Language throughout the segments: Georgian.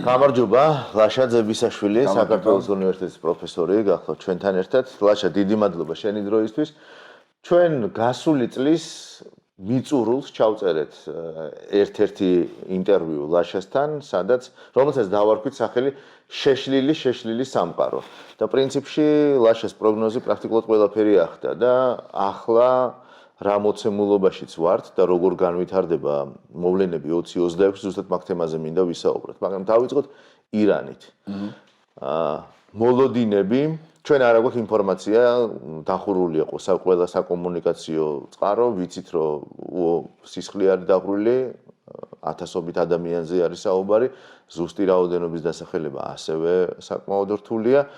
გამარჯობა, ლაშა ძებისაშვილი, საქართველოს უნივერსიტეტის პროფესორი, გახლავთ ჩვენთან ერთად. ლაშა, დიდი მადლობა შენი დროისთვის. ჩვენ გასული წლის მიწურულს ჩავწერეთ ერთ-ერთი ინტერვიუ ლაშასთან, რომელსაც დავარქვით სახელი შეშლილი სამყარო. და პრინციპში ლაშას პროგნოზი პრაქტიკულად ყველაფერი ახდა და ახლა რა მოცემულობაშიც ვართ და როგორ განვითარდება მოვლენები 2026 ზუსტად მაგ თემაზე მინდა ვისაუბროთ. მაგრამ დავიწყოთ ირანით. მოლოდინები, ჩვენ არ აქვს ინფორმაცია, დახურული იყო ყველა საკომუნიკაციო წყარო, ვიცით რომ სისხლი არის დაღვრილი, ათასობით ადამიანზე არის საუბარი, ზუსტი რაოდენობის დასახელება ასევე საკმაოდ რთულია.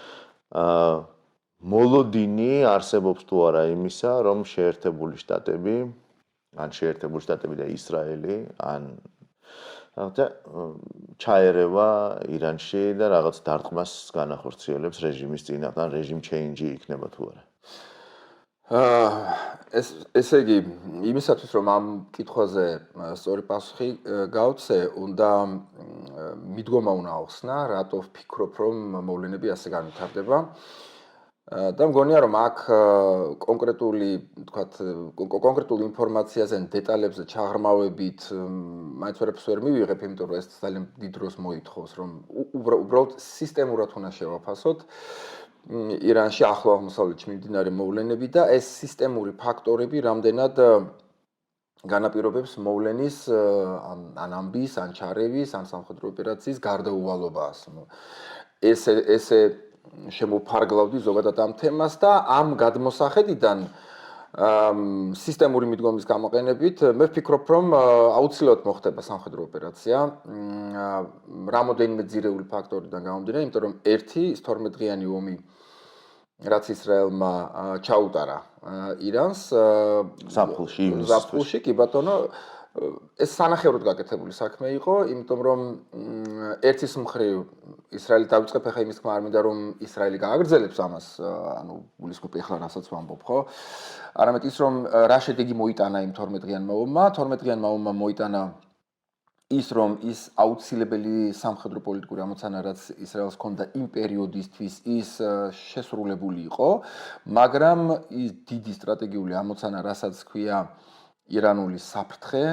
მოლოდინი არსებობს თუ არა იმისა, რომ შეერთებული შტატები და ისრაელი ჩაერევა ირანში და რაღაც დარტყმას განახორციელებს რეჟიმის წინააღმდეგ, რეჟიმ ჩეინჯი იქნება თუ არა. ესე იგი, იმისათვის რომ ამ კითხვაზე სწორი პასუხი გავცე, უნდა მიდგომა უნდა ახსნა, რატო ვფიქრობ, რომ მოვლენები ასე განვითარდება. და მგონია რომ აქ კონკრეტულ ინფორმაციაზე, დეტალებზე ჩაღრმავებით მაინც ვერაფერს ვერ მივიღებ, იმიტომ რომ ეს ძალიან დიდ დროს მოითხოვს, რომ უბრალოდ სისტემურად უნდა შევაფასოთ ირანში ახლო აღმოსავლეთში მიმდინარე მოვლენები და ეს სისტემური ფაქტორები რამდენად განაპირობებს მოვლენის ან ამბის, ან ჩარევის, ან სამხედრო ოპერაციის გარდაუვალობას. ესე შემოფარგლავდი ზოგადად ამ თემას და ამ გადმოსახედიდან სისტემური მიდგომის გამოყენებით მე ვფიქრობ, რომ აუცილებლად მოხდება სამხედრო ოპერაცია რამოდენიმე ძირეული ფაქტორიდან გამომდინარე, იმიტომ რომ ერთი 12-დღიანი ომი რაც ისრაელმა ჩაუტარა ირანს ზაფხულში, კი ბატონო, ეს სანახევროდ გაკეთებული საქმე იყო, იმიტომ რომ ერთის მხრივ ისრაელი დავიწყებ ახლა იმის თქმა არ მინდა რომ ისრაელი გააგრძელებს ამას, ანუ გულისხმობ ახლა რასაც ვამბობ, ხო? არამედ ის რომ რა შედეგი მოიტანა იმ 12-დღიანმა ომმა, 12-დღიანმა ომმა მოიტანა ის რომ ის აუცილებელი სამხედრო პოლიტიკური ამოცანა რაც ისრაელს ჰქონდა იმ პერიოდისთვის ის შესრულებული იყო, მაგრამ ის დიდი სტრატეგიული ამოცანა, რასაც ქვია ირანული საფრთხე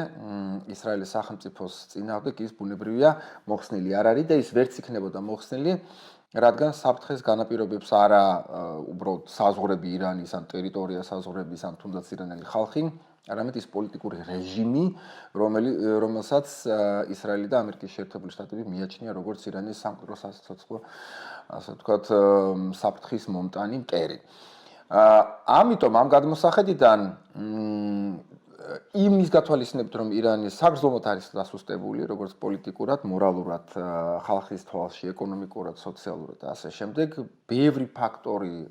ისრაელის სახელმწიფოს წინააღმდეგ ის ბუნებრივია მოხსნილი არ არის და ის ვერც იქნებოდა მოხსნილი, რადგან საფრთხეს განაპირობებს არა უბრალოდ საზღვრები ირანის ან ტერიტორია საზღვრების ან თუნდაც ირანელი ხალხი, არამედ ის პოლიტიკური რეჟიმი, რომელსაც ისრაელი და ამერიკის შეერთებული შტატები მიაჩნია როგორც ირანის სამხედრო სასიცოცხლო, ასე ვთქვათ, საფრთხის მომტანი მტერი. ამიტომ ამ გადმოსახედიდან იმის გათვალისწინებით, რომ ირანი საგრძნობლად არის დასუსტებული, როგორც პოლიტიკურად, მორალურად, ხალხის თვალში, ეკონომიკურად, სოციალურად და ასე შემდეგ, ბევრი ფაქტორი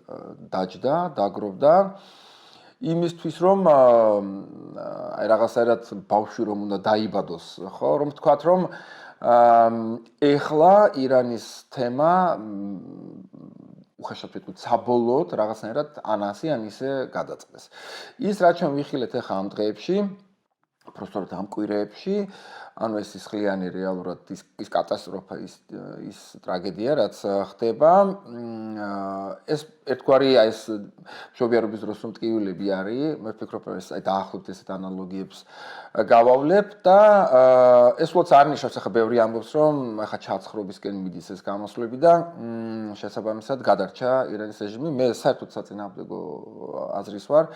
დაჯდა, დაგროვდა იმისთვის, რომ აი რაღაცაერად ბავშვი რომ უნდა დაიბადოს, ხო, რომ ვთქვათ, რომ ეხლა ირანის თემა უხეშად ვიტყვით, საბოლოოდ რაღაცნაირად ანასი ან ისე გადაწყდეს. ის რაც ჩვენ ვიხილეთ ახლა ამ დღეებში, უბრალოდ ამ კვირეებში, ანუ ეს სისხლიანი რეალურად ის კატასტროფა, ის ტრაგედია, რაც ხდება, ეს ერთგვარი ეს მშობიარობის დროს რომ ტკივილები არის, მე ვფიქრობ, რომ ეს დაახლოებით ესეთ ანალოგიებს გავავლებ და ეს უბრალოდ არ ნიშნავს, ახლა ბევრი ამბობს, რომ ახლა ჩაცხრობისკენ მიდის ეს გამოსვლები და შესაბამისად გადარჩა ირანის რეჟიმი. მე საერთოდ საწინააღმდეგო აზრის ვარ.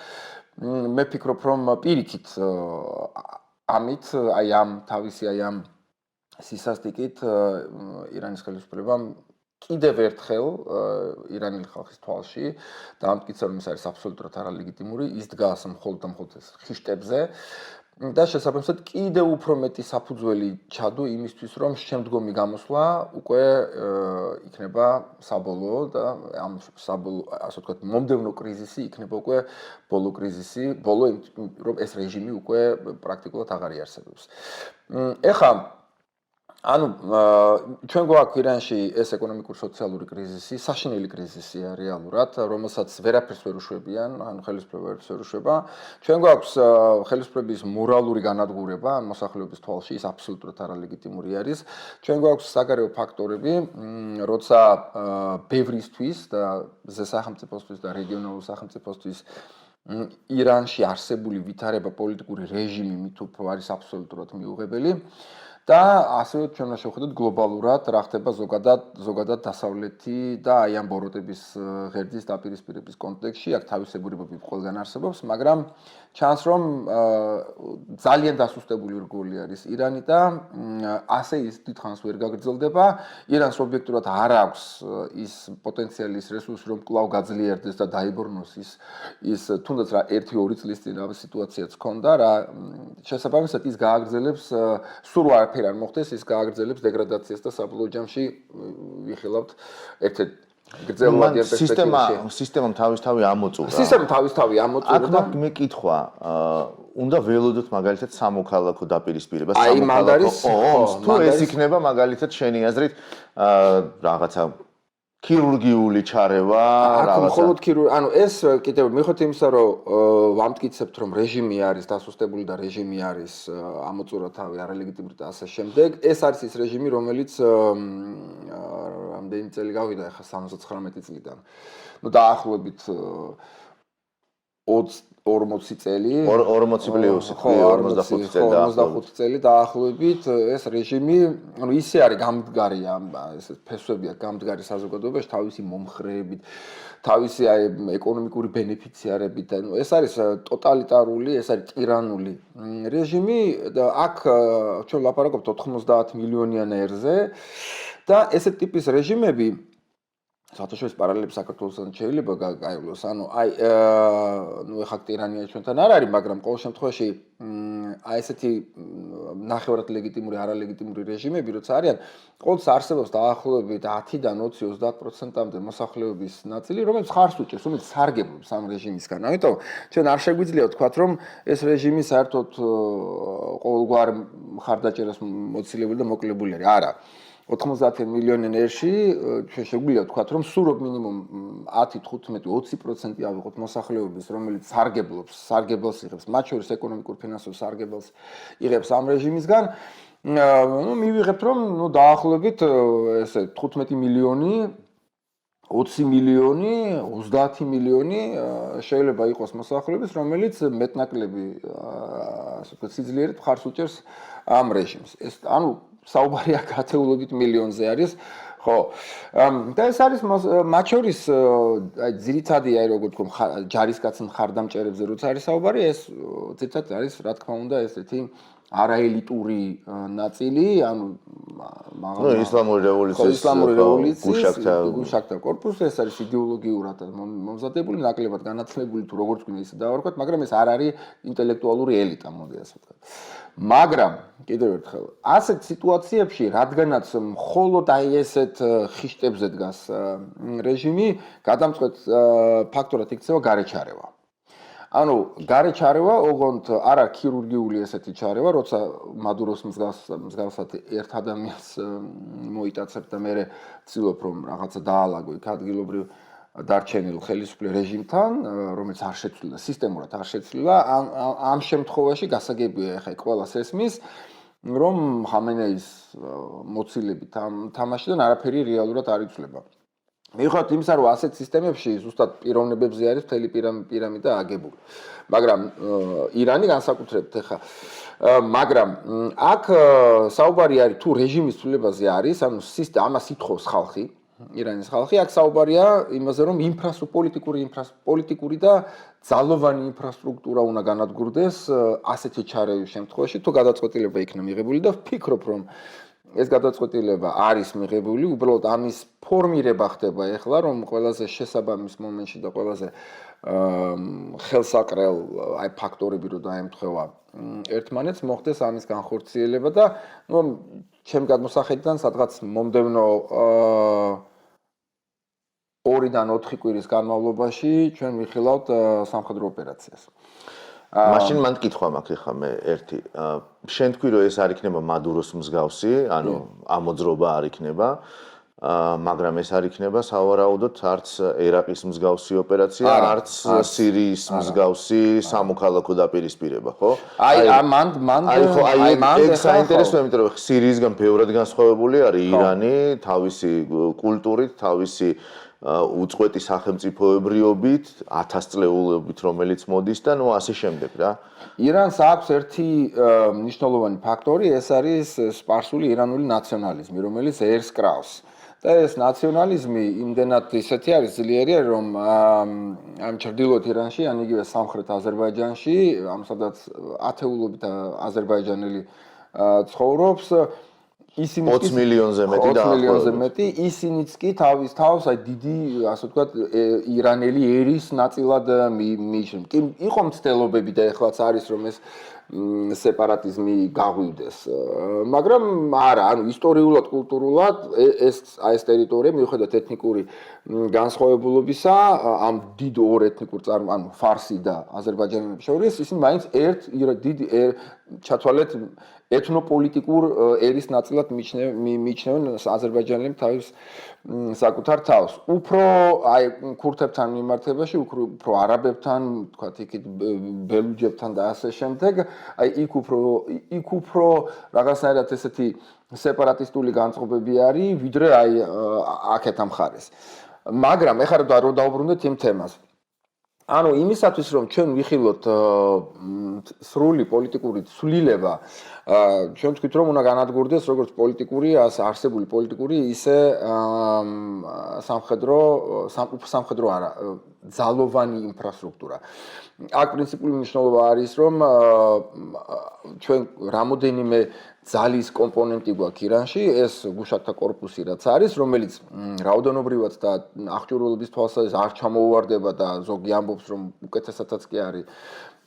მე ვფიქრობ, რომ პირიქით ამით, აი ამ სისასტიკით ირანის ხელისუფლებამ კიდევ ერთხელ ირანელი ხალხის თვალში დაამტკიცა, რომ ეს არის აბსოლუტურად არალეგიტიმური, ის დგას მხოლოდ და მხოლოდ ხიშტებზე და შესაბამისად კიდევ უფრო მეტი საფუძველი ჩადო იმისთვის, რომ შემდგომი გამოსვლა უკვე იქნება საბოლოო და ამ საბოლოო, ასე ვთქვათ, მომდევნო კრიზისი იქნება უკვე ბოლო კრიზისი, რომ ეს რეჟიმი უკვე პრაქტიკულად აღარ იარსებობს. ეხლა ანუ ჩვენ გვაქვს ირანში ეს ეკონომიკურ-სოციალური კრიზისი, საშინელი კრიზისია რეალურად, რომელსაც ვერაფერს ვერ უშვებიან, ანუ ხელისუფლება ვერაფერს ვერ უშვება. ჩვენ გვაქვს ხელისუფლების მორალური განადგურება, მოსახლეობის თვალში ის აბსოლუტურად არალეგიტიმური არის. ჩვენ გვაქვს საგარეო ფაქტორები, როცა ბევრისთვის და სახელმწიფოსთვის და რეგიონალურ სახელმწიფოსთვის ირანში არსებული ვითარება პოლიტიკური რეჟიმი მით უფრო არის აბსოლუტურად მიუღებელი. და ასევე ჩვენ უნდა შევხედოთ გლობალურად რა ხდება ზოგადად დასავლეთი და აი ამ ბოროტების ღერძის დაპირისპირების კონტექსტში აქ თავისებურებები ყველგან არსებობს, მაგრამ ჩანს რომ ძალიან დასუსტებული რგოლი არის ირანი და ასე ის დიდხანს ვერ გაგრძელდება. ირანს ობიექტურად არ აქვს ის პოტენციალი, ის რესურსი, რომ კვლავ გაძლიერდეს და დაიბრუნოს ის თუნდაც რა 1-2 წლის წინ რა სიტუაციაც ჰქონდა, რა შესაბამისად ის გააგრძელებს სულ არ მოხდეს, ის გააგრძელებს დეგრადაციას და საბოლოო ჯამში ვიხილავთ ერთ-ერთ გრძელვადიან პერსპექტივაში. სისტემამ თავისთავი ამოწურა. სისტემამ თავისთავი ამოწურა. აქ მაქვს მეკითხვა, უნდა ველოდოთ მაგალითად სამოქალაქო დაპირისპირება, თუ ეს იქნება მაგალითად შენი აზრით რაღაცა ქირურგიული ჩარევა, რაღაცა. მხოლოდ ანუ ეს კიდევ მიხვდეთ იმისა, რომ ვამტკიცებთ, რომ რეჟიმი არის დასუსტებული და რეჟიმი არის ამოწურა თავი არალეგიტიმური და ასე შემდეგ. ეს არის ის რეჟიმი, რომელიც რამდენი წელი გავიდა ახლა 79 წლიდან. ნუ დაახლოებით 40 წელი 40 პლუსი 45 წელი 45 წელი დაახლოებით ეს რეჟიმი ანუ ისე არის გამდგარი ეს ფესვები აქვს გამდგარი საზოგადოებაში თავისი მომხრეებით თავისი აი ეკონომიკური ბენეფიციარებით და ეს არის ტოტალიტარული ეს არის ტირანული რეჟიმი და აქ ჩვენ ლაპარაკობთ 90 მილიონიან ერზე და ესეთ ტიპის რეჟიმები საერთაშორისო პარალელები საქართველოსთან შეიძლება გაივლოს. ანუ აი ნუ ეხლა ტირანია ჩვენთან არ არის, მაგრამ ყოველ შემთხვევაში აი ესეთი ნახევრად ლეგიტიმური, არალეგიტიმური რეჟიმები როცა არიან, ყოველთვის არსებობს დაახლოებით 10-დან 20-30%-მდე მოსახლეობის ნაწილი, რომელიც ხარს უჭერს, რომელიც სარგებლობს ამ რეჟიმისგან. ამიტომ ჩვენ არ შეგვიძლია ვთქვათ, რომ ეს რეჟიმი საერთოდ ყოველგვარ მხარდაჭერას მოცილებული და მოკლებული არის. არა. 90 მილიონი ერში ჩვენ შეგვიძლია ვთქვათ, რომ სულ მინიმუმ 10-15-20% ავიღოთ მოსახლეობის, რომელიც სარგებელს იღებს, მათ შორის ეკონომიკურ ფინანსურ სარგებელს იღებს ამ რეჟიმისგან. ნუ მივიღებთ, რომ ნუ დაახლოებით ესე 15 მილიონი 20 მილიონი, 30 მილიონი შეიძლება იყოს მოსახლეობის, რომელიც მეტნაკლები ასე ვთქვათ, სიძლიერით მხარს უჭერს ამ რეჟიმს. ეს ანუ საუბარია გათეულობით მილიონზე არის, ხო. და ეს არის მათ შორის აი ძირითადი აი როგორ თქვა ჯარისკაცი მხარდამჭერებზე როცა არის საუბარი, ეს ძირითადად არის რა თქმა უნდა ესეთი არაელიტური ნაწილი, ანუ ისლამური რევოლუციის გუშაქთა კორპუსი, ეს არის იდეოლოგიურად მომზადებული, ნაკლებად განათლებული თუ როგორც გვინდა ისე დავარქვათ, მაგრამ ეს არ არის ინტელექტუალური ელიტა, მოდი ასე ვთქვათ. მაგრამ კიდევ ერთხელ, ასეთ სიტუაციებში, რადგანაც მხოლოდ აი ესეთ ხიშტებზე დგას რეჟიმი, გადამწყვეტ ფაქტორად იქცევა გარეჩარევა. ანუ გარეჩარევა, ოღონდ არა ქირურგიული ესეთი ჩარევა, როცა მადუროს მსგავსად ერთ ადამიანს მოიტაცებ და მე ვცდილობ რომ რაღაცა დაალაგო იქ ადგილობრივ დარჩენილ ხელისუფლების რეჟიმთან, რომელიც არ შეცვლილა, სისტემურად არ შეცვლილა, ამ შემთხვევაში გასაგებია ეხა ყველას ესმის, რომ ხამენეის მოცილებით ამ თამაშიდან არაფერი რეალურად არ იცვლება. მიუხედავად იმისა, რომ ასეთ სისტემებში ზუსტად პიროვნებებზე არის მთელი პირამიდა აგებული. მაგრამ ირანი განსაკუთრებით ეხა მაგრამ აქ საუბარი არის თუ რეჟიმის ცვლილებაზე არის, ანუ ამას ითხოვს ხალხი, ირანის ხალხი, აქ საუბარია იმაზე, რომ პოლიტიკური და ძალოვანი ინფრასტრუქტურა უნდა განადგურდეს ასეთი ჩარევის შემთხვევაში, თუ გადაწყვეტილება იქნა მიღებული და ვფიქრობ, რომ ეს გადაწყვეტილება არის მიღებული, უბრალოდ ამის ფორმირება ხდება ეხლა, რომ ყველაზე შესაბამის მომენტში და ყველაზე ხელსაყრელ აი ფაქტორები რო დაემთხვევა ერთმანეთს, მოხდეს ამის განხორციელება და ნუ ჩემ გადმოსახედიდან სადღაც მომდევნო 2-დან 4 კვირის განმავლობაში ჩვენ ვიხილავთ სამხედრო ოპერაციას. მაშინ მან კითხვა მაქვს ხა მე ერთი. შენ თქვი რომ ეს არ იქნება მადუროს მსგავსი, ანუ ამოძრობა არ იქნება. მაგრამ ეს არ იქნება სავარაუდოდ არც ერაყის მსგავსი ოპერაცია, არც სირიის მსგავსი სამოქალაქო დაპირისპირება, ხო? ეგ საინტერესოა, იმიტომ რომ სირიისგან ბევრად განსხვავებული არის ირანი, თავისი კულტურით, თავისი უწყვეტი სახელმწიფოებრიობით, 1000 წლეულობით, რომელიც მოდის და ნუ ასე შემდეგ რა. ირანს აქვს ერთი მნიშვნელოვანი ფაქტორი, ეს არის სპარსული ირანული ნაციონალიზმი, რომელიც ერს კრავს. და ეს ნაციონალიზმი იმდენად ისეთი არის ძლიერი, რომ ამ ჩრდილოეთ ირანში, ან იგივე სამხრეთ აზერბაიჯანში, ამ სადაც ათეულობით აზერბაიჯანელი ცხოვრობს, ისინი 20 მილიონზე მეტი და 20 მილიონზე მეტი, ისინიც კი თავის თავს, აი დიდი, ასე ვთქვათ, ირანელი ერის ნაწილად მიიჩნევენ. კი იყო მცდელობები და ეხლაც არის რომ ეს სეპარატიზმი გაღვივდეს. მაგრამ არა, ანუ ისტორიულად, კულტურულად ეს ტერიტორია მიუხედავად ეთნიკური განსხვავებულობისა, ამ დიდ ორ ეთნიკურ ანუ ფარსი და აზერბაიჯანელებს შორის, ისინი მაინც ერთ დიდ ჩათვალეთ ეთნოპოლიტიკურ ერის ნაწილად მიიჩნევენ აზერბაიჯანელებს თავის საკუთარ თავს. უფრო აი ქურთებთან მიმართებაში, უფრო არაბებთან, თქვათ იქით ბელუჯებთან და ასე შემდეგ, აი იქ უფრო რაღაცნაირად ესეთი სეპარატისტული განწყობები არის, ვიდრე აი აქეთ ამ მხარეს. მაგრამ ეხლა რომ დავუბრუნდეთ იმ თემას. ანუ იმისათვის რომ ჩვენ ვიხილოთ სრული პოლიტიკური ცვლილება, ჩვენ ვთქვით რომ უნდა განადგურდეს როგორც პოლიტიკური, არსებული პოლიტიკური, ისე სამხედრო არა, ძალოვანი ინფრასტრუქტურა. აქ პრინციპული მნიშვნელობა არის რომ ჩვენ რამოდენიმე ძალის კომპონენტი გვაქვს ირანში, ეს გუშაკთა კორპუსი რაც არის, რომელიც რაოდენობრივად და აღჭურვილობის თვალსაზრისით არ ჩამოუვარდება და ზოგი ამბობს რომ უკეთესადაც კი არის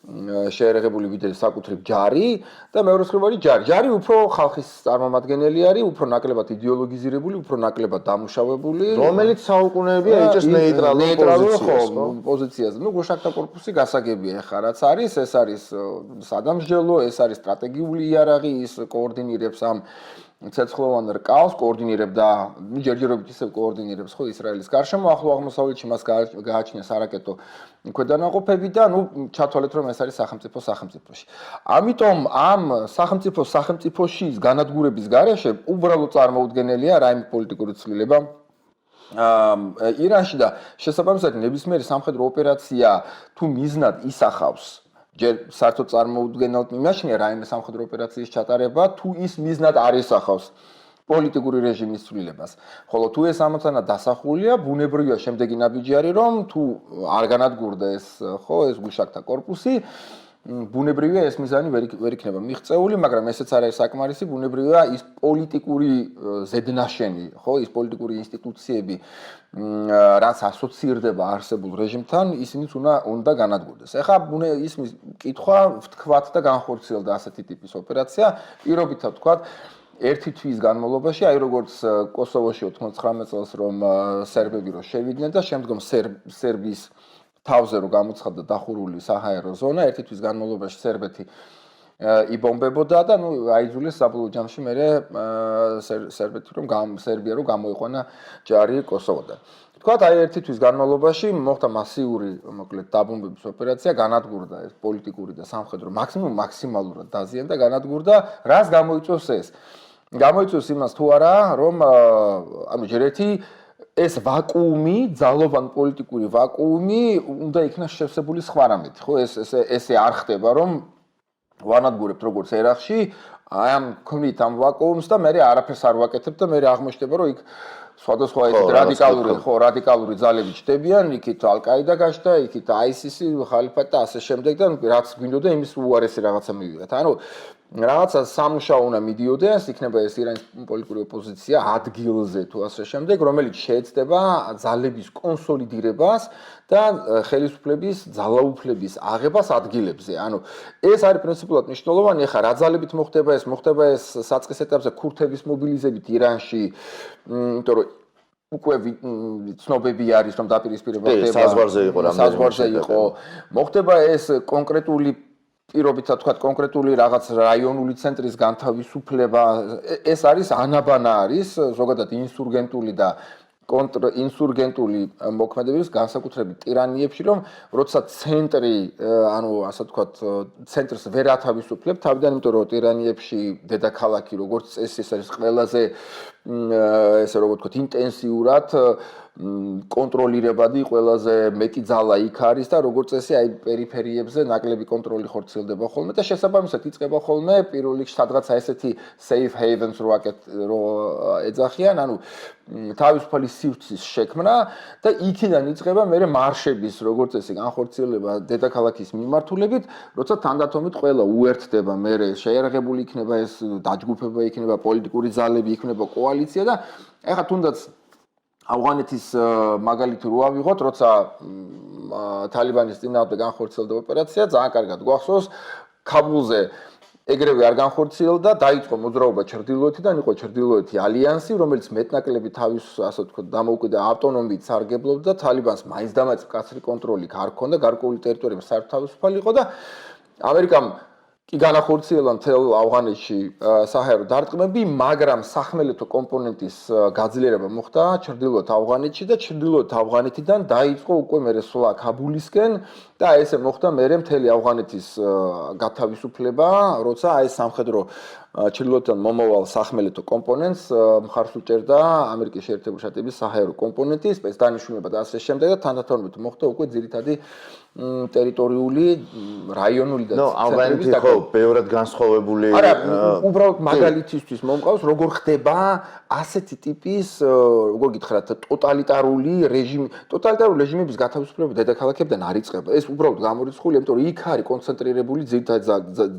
შეერაღებული ვიდრე საკუთრივ ჯარი და მეორე მხრივ ჯარი. ჯარი უფრო ხალხის წარმომადგენელი არის, უფრო ნაკლებად იდეოლოგიზირებული, უფრო ნაკლებად დამუშავებული, რომელიც საუკუნეებია იჭერს ნეიტრალურ პოზიციაზე. ნუ გუშაკთა კორპუსი გასაგებია ხა რაც არის, ეს არის სადამსჯელო, ეს არის სტრატეგიული იარაღი, ის კოორდინირებს ამ ცეცხლოვან რკავს, კოორდინირებდა, ჯერჯერობით ისევ კოორდინირებს ხო ისრაელის გარშემო, ახლო აღმოსავლეთში მას გააჩნიეს არაკეტო ქვედანაყოფები და ნუ ჩათვალეთ რომ ეს არის სახელმწიფოში. ამიტომ ამ სახელმწიფოში განადგურების გარეშე უბრალოდ წარმოუდგენელია რაიმე პოლიტიკური ცვლილება ირანში და შესაბამისად ნებისმიერი სამხედრო ოპერაცია თუ მიზნად ისახავს ჯერ საერთოდ წარმოუდგენელად მიმაჩნია რაიმე სამხედრო ოპერაციის ჩატარება თუ ის მიზნად არ ისახავს პოლიტიკური რეჟიმის ცვლილებას. ხოლო თუ ეს ამოცანა დასახულია, ბუნებრივია შემდეგი ნაბიჯი არის რომ თუ არ განადგურდა ეს გუშაკთა კორპუსი, ბუნებრივია ეს მიზანი ვერ იქნება მიღწეული, მაგრამ ესეც არ არის საკმარისი, ბუნებრივია ის პოლიტიკური ზედნაშენი, ის პოლიტიკური ინსტიტუციები, რაც ასოცირდება არსებულ რეჟიმთან, ისინიც უნდა განადგურდეს. ეხლა ისმის კითხვა ვთქვათ და განხორციელდა ასეთი ტიპის ოპერაცია, პირობითად ვთქვათ, ერთი თვის განმავლობაში, აი როგორც კოსოვოში 99 წელს რომ სერბები რო შევიდნენ და შემდგომ სერბიის თავზე რო გამოცხადდა დახურული საჰაერო ზონა, ერთი თვის განმავლობაში სერბეთი იბომბებოდა და ნუ აიძულეს საბოლოო ჯამში მერე სერბია რო გამოიყვანა ჯარი კოსოვოდან. თქვათ აი ერთი თვის განმავლობაში მოხდა მასიური, მოკლედ დაბომბების ოპერაცია, განადგურდა ეს პოლიტიკური და სამხედრო მაქსიმალურად დაზიანდა, განადგურდა, რას გამოიწვევს ეს? გამოიწვევს იმას თუ არა, რომ ანუ ჯერ ერთი ეს ვაკუუმი, ძალოვან პოლიტიკური ვაკუუმი უნდა იქნას შევსებული სხვა რამით, ხო? ესე არ ხდება, რომ ვანადგურებთ როგორც ერაყში, აი ამ ქმნით ამ ვაკუუმს და მე არაფერს არ ვაკეთებ და მე აღმოჩნდება, რომ იქ სხვადასხვა რადიკალური ძალები ჩდებიან, იქით ალ-კაიდა გაჩნდა, იქით ISIS, ხალიფატი და ასე შემდეგ და რაც გვინდოდა იმის უარესი რაღაცა მივიღეთ. ანუ რაღაცა სამუშაო უნდა მიდიოდეს, იქნება ეს ირანის პოლიტიკური ოპოზიცია ადგილზე თუ ასე შემდეგ, რომელიც შეეცდება ძალების კონსოლიდირებას და ხელისუფლების ძალაუფლების აღებას ადგილებზე. ანუ ეს არის პრინციპულად მნიშვნელოვანი. ეხლა რა ძალებით მოხდება ეს საწყის ეტაპზე ქურთების მობილიზებით ირანში, იმიტომ რომ უკვე ცნობები არის რომ დაპირისპირება ხდება საზღვარზე იყო მოხდება ეს კონკრეტული პირობითად თქვა კონკრეტული რაღაც რაიონული ცენტრის განთავისუფლება ეს არის ანაბანა არის ზოგადად ინსურგენტული და კონტრინსურგენტული მოქმედებების განსაკუთრებით ტირანიებში რომ როცა ცენტრი ანუ ასე ვთქვათ ცენტრს ვერ ათავისუფლებთ თავიდან იმიტომ რომ ტირანიებში დედაქალაქი როგორც წესი ეს არის ყველაზე ესე როგორ ვთქვათ ინტენსიურად კონტროლირებადი ყველაზე მეტი ძალა იქ არის და როგორც წესი აი პერიფერიებზე ნაკლები კონტროლი ხორციელდება ხოლმე და შესაბამისად იწყება ხოლმე პირველ რიგში სადღაც ესეთი safe havens რო ეძახიან ანუ თავისუფალი სივრცის შექმნა და იქიდან იწყება მე მარშების როგორც წესი განხორციელება დედაქალაქის მიმართულებით როცა თანდათანობით ყველა უერთდება მე შეიარაღებული იქნება ეს დაჯგუფება იქნება პოლიტიკური ძალები იქნება კოალიცია და ეხლა თუნდაც ავღანეთის მაგალითი რო ავიღოთ, როცა თალიბანის წინააღმდეგ განხორციელდა ოპერაცია, ძალიან კარგად გვახსოვს, ქაბულზე ეგრევე არ განხორციელდა, დაიწყო მოძრაობა ჩრდილოეთიდან, იყო ჩრდილოეთი ალიანსი, რომელიც მეტნაკლები თავის, ასე ვთქვათ, დამოუკიდებელ ავტონომიით სარგებლობდა, თალიბანს მაინც და მაინც მკაცრი კონტროლი არ ჰქონდა, გარკვეული ტერიტორიები საერთოდ თავისუფალი იყო და ამერიკამ კი განახორციელა მთელ ავღანეთში საჰაერო დარტყმები, მაგრამ სახმელეთო კომპონენტის გაძლიერება მოხდა ჩრდილოეთ ავღანეთში და ჩრდილოეთ ავღანეთიდან დაიწყო უკვე მერე სვლა ქაბულისკენ და ესე მოხდა მერე მთელი ავღანეთის გათავისუფლება, როცა აი სამხედრო ჩრდილოეთიდან მომავალ სახმელეთო კომპონენტს მხარს უჭერდა ამერიკის შეერთებული შტატების საჰაერო კომპონენტი, სპეცდანიშნულება და ასე შემდეგ და თანდათანობით მოხდა უკვე ძირითადი ტერიტორიული რაიონული და ავღანეთი ხო ბევრად განსხვავებული არა უბრალოდ მაგალითისთვის მომყავს როგორ ხდება ასეთი ტიპის როგორ გითხრათ ტოტალიტარული რეჟიმების გათავისუფლება დედაქალაქებიდან არ იწყება ეს უბრალოდ გამორიცხულია იმიტომ რომ იქ არის კონცენტრირებული ძირითადი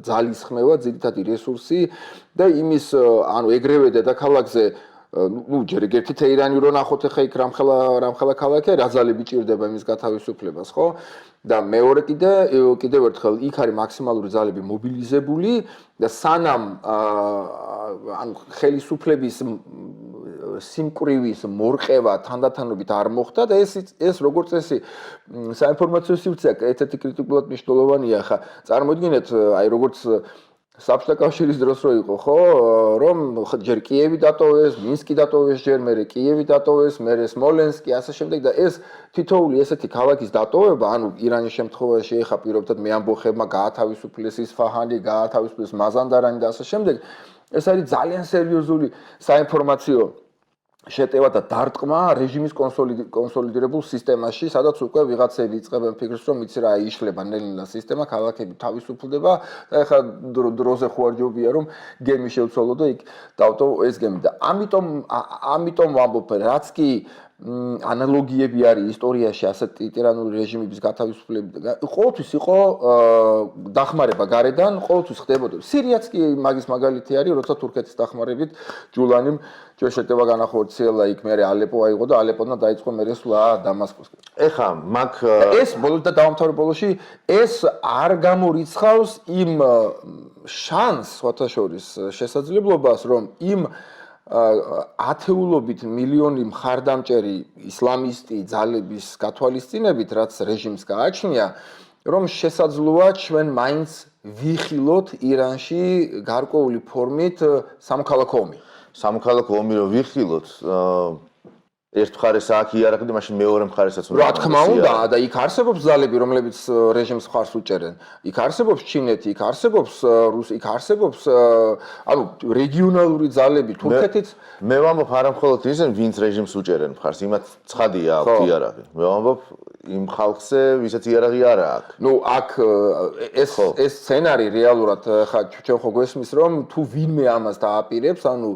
ძალის ხმევა ძირითადი რესურსი და იმის ანუ ეგრევე დედაქალაქზე ну ჯერ ერთი თეირანი რო ნახოთ ხა იქ რამხელა ქალაქია რა ძალები ჭირდება იმის გათავისუფლებას ხო და მეორე კიდევ ერთხელ იქ არის მაქსიმალური ძალები მობილიზებული და სანამ ანუ ხელისუფლების სიმკვრივის მორყევა თანდათანობით არ მოხდა და ეს როგორც წესი საინფორმაციო სივრცეა ერთ-ერთი კრიტიკულად მნიშვნელოვანია ხა წარმოიდგინეთ აი როგორც საბჭოთა კავშირის დროს რო იყო ხო რომ ჯერ კიევი დატოვეს, მინსკი დატოვეს, ჯერ მერე კიევი დატოვეს, მერე სმოლენსკი, ასე შემდეგ და ეს თითოეული ესეთი ქალაქის დატოვება, ანუ ირანის შემთხვევაში ეხა პირობითად მე ამბოხებმა გაათავისუფლეს ისფაჰანი, გაათავისუფლეს მაზანდარანი და ასე შემდეგ, ეს არის ძალიან სერიოზული საინფორმაციო შეტევა და დარტყმა რეჟიმის კონსოლიდირებულ სისტემაში, სადაც უკვე ვიღაცები იწყებენ ფიქრს, რომ იცი რა იშლება ნელ-ნელა სისტემა, ქალაქები თავისუფლდება და ეხლა დროზე ხო არ ჯობია, რომ გემი შევცვალო და იქ დავტოვო ეს გემი და ამიტომ ვამბობ, რაც კი ანალოგიები არის ისტორიაში ასეთი ტირანული რეჟიმების გათავისუფლებით. ყოველთვის იყო დახმარება გარედან, ყოველთვის ხდებოდა. სირიაც კი მაგის მაგალითი არის, როცა თურქეთის დახმარებით ჯულანიმ შეტევა განახორციელა იქ მერე ალეპო აიღო და ალეპოდან დაიწყო მერე სვლა დამასკოსკენ. ეხა მაგ ეს ბოლოს და დავამთავრე ბოლოში ეს არ გამორიცხავს იმ შანსს, სხვათა შორის შესაძლებლობას, რომ იმ ათეულობით მილიონი მხარდამჭერი ისლამისტი ძალების გათვალისწინებით, რაც რეჟიმს გააჩნია, რომ შესაძლოა ჩვენ მაინც ვიხილოთ ირანში გარკვეული ფორმით სამოქალაქო ომი. სამოქალაქო ომი რო ვიხილოთ, ერთ მხარეს აქ იარაღი და მაშინ მეორე მხარესაც უნდა. რა თქმა უნდა, და იქ არსებობს ძალები, რომლებიც რეჟიმს მხარს უჭერენ. იქ არსებობს ჩინეთი, იქ არსებობს იქ არსებობს ანუ რეგიონალური ძალები თურქეთიც. მე ვამბობ არა მხოლოდ ისინი, ვინც რეჟიმს უჭერენ მხარს, იმათ ცხადია აქვს იარაღი. მე ვამბობ იმ ხალხზე, ვისაც იარაღი არა აქვს. ნუ აქ ეს სცენარი რეალურად ხა ჩვენ ხო გვესმის, რომ თუ ვინმე ამას დააპირებს, ანუ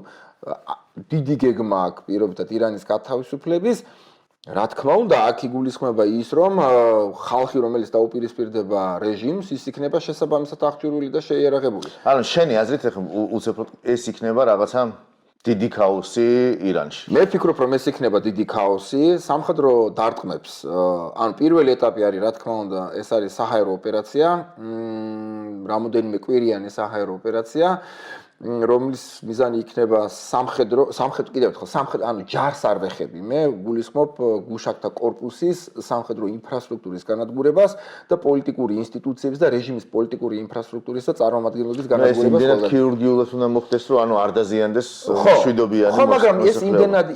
დიდი გეგმა აქვს პირობითად ირანის გათავისუფლების, რა თქმა უნდა, აქ იგულისხმება ის, რომ ხალხი, რომელიც დაუპირისპირდება რეჟიმს, ის იქნება შესაბამისად აღჭურვილი და შეიარაღებული. ანუ შენი აზრით ახლა უცებრად ეს იქნება რაღაცა დიდი ქაოსი ირანში. მე ვფიქრობ, რომ ეს იქნება დიდი ქაოსი, სამხედრო დარტყმებს. ანუ პირველი ეტაპი არის, რა თქმა უნდა, ეს არის საჰაერო ოპერაცია, რამოდენიმე კვირიანი საჰაერო ოპერაცია. რომლის მიზანი იქნება სამხედრო კიდევ ერთხელ სამხედრო ანუ ჯარს არ ვეხები მე გულისხმობ გუშაკთა კორპუსის სამხედრო ინფრასტრუქტურის განადგურებას და პოლიტიკური ინსტიტუციების და რეჟიმის პოლიტიკური ინფრასტრუქტურის და წარმომადგენლობის განადგურებას იმდენად ქირურგიულად უნდა მოხდეს რომ ანუ არ დაზიანდეს მშვიდობიანი ხო მაგრამ ეს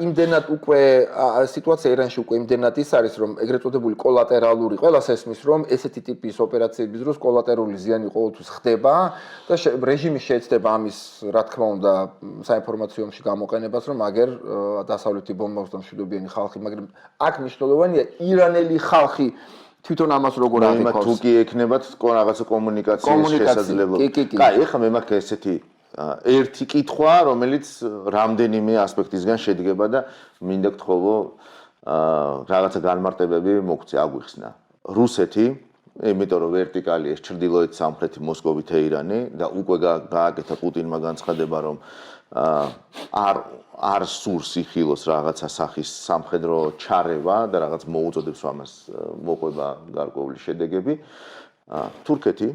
იმდენად უკვე სიტუაცია ირანში უკვე იმდენად ის არის რომ ეგრეთ წოდებული კოლატერალური ყველას ესმის რომ ესეთი ტიპის ოპერაციების დროს კოლატერალური ზიანი ყოველთვის ხდება და რეჟიმი შეეცდება ამის რა თქმა უნდა საინფორმაციო ომში გამოყენებას რომ აგერ დასავლეთი ბომბავს და მშვიდობიანი ხალხი მაგრამ აქ მნიშვნელოვანია ირანელი ხალხი თვითონ ამას როგორ აღიქვავს თუ კი ექნებათ რაღაცა კომუნიკაციის შესაძლებლობა კაი ეხლა მე მაქვს ესეთი ერთი კითხვა რომელიც რამდენიმე ასპექტისგან შედგება და მინდა გთხოვო რაღაცა განმარტებები მოგცე აგვიხსნა რუსეთი იმიტომ რომ ვერტიკალი ეს ჩრდილოეთ სამხრეთი მოსკოვი თეირანი და უკვე გააკეთა პუტინმა განცხადება რომ არ სურს იხილოს რაღაცა სახის სამხედრო ჩარევა და რაღაც მოუწოდებს ამას მოყვება გარკვეული შედეგები თურქეთი